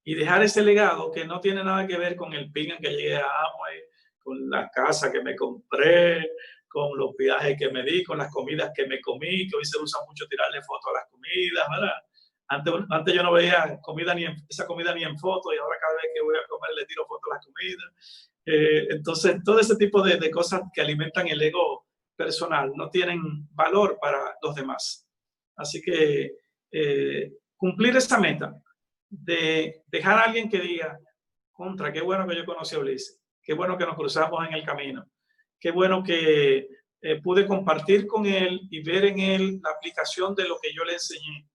y dejar ese legado que no tiene nada que ver con el pin en que llegué a Amway, con la casa que me compré, con los viajes que me di, con las comidas que me comí, que hoy se usa mucho tirarle fotos a las comidas, ¿verdad? Antes yo no veía esa comida ni en foto y ahora cada vez que voy a comer le tiro fotos a las comidas. Entonces, todo ese tipo de cosas que alimentan el ego personal, no tienen valor para los demás. Así que cumplir esa meta de dejar a alguien que diga, contra, qué bueno que yo conocí a Ulises, qué bueno que nos cruzamos en el camino, qué bueno que pude compartir con él y ver en él la aplicación de lo que yo le enseñé,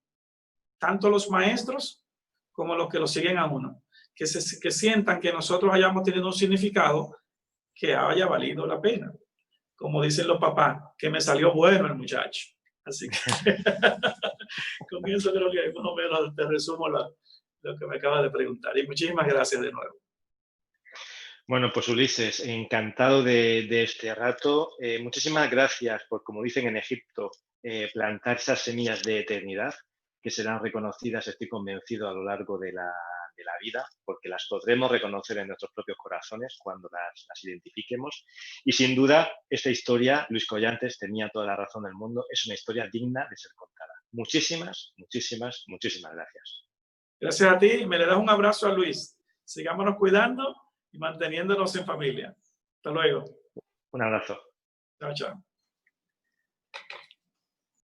tanto los maestros como los que lo siguen a uno, que sientan que nosotros hayamos tenido un significado que haya valido la pena. Como dicen los papás, que me salió bueno el muchacho. Así que con eso creo que más o menos te resumo lo que me acabas de preguntar. Y muchísimas gracias de nuevo. Bueno, pues Ulises, encantado de este rato. Muchísimas gracias por, como dicen en Egipto, plantar esas semillas de eternidad que serán reconocidas, estoy convencido, a lo largo de la vida, porque las podremos reconocer en nuestros propios corazones cuando las identifiquemos. Y sin duda, esta historia, Luis Collantes tenía toda la razón del mundo, es una historia digna de ser contada. Muchísimas, muchísimas, muchísimas gracias. Gracias a ti. Me le das un abrazo a Luis. Sigámonos cuidando y manteniéndonos en familia. Hasta luego. Un abrazo. Chao, chao.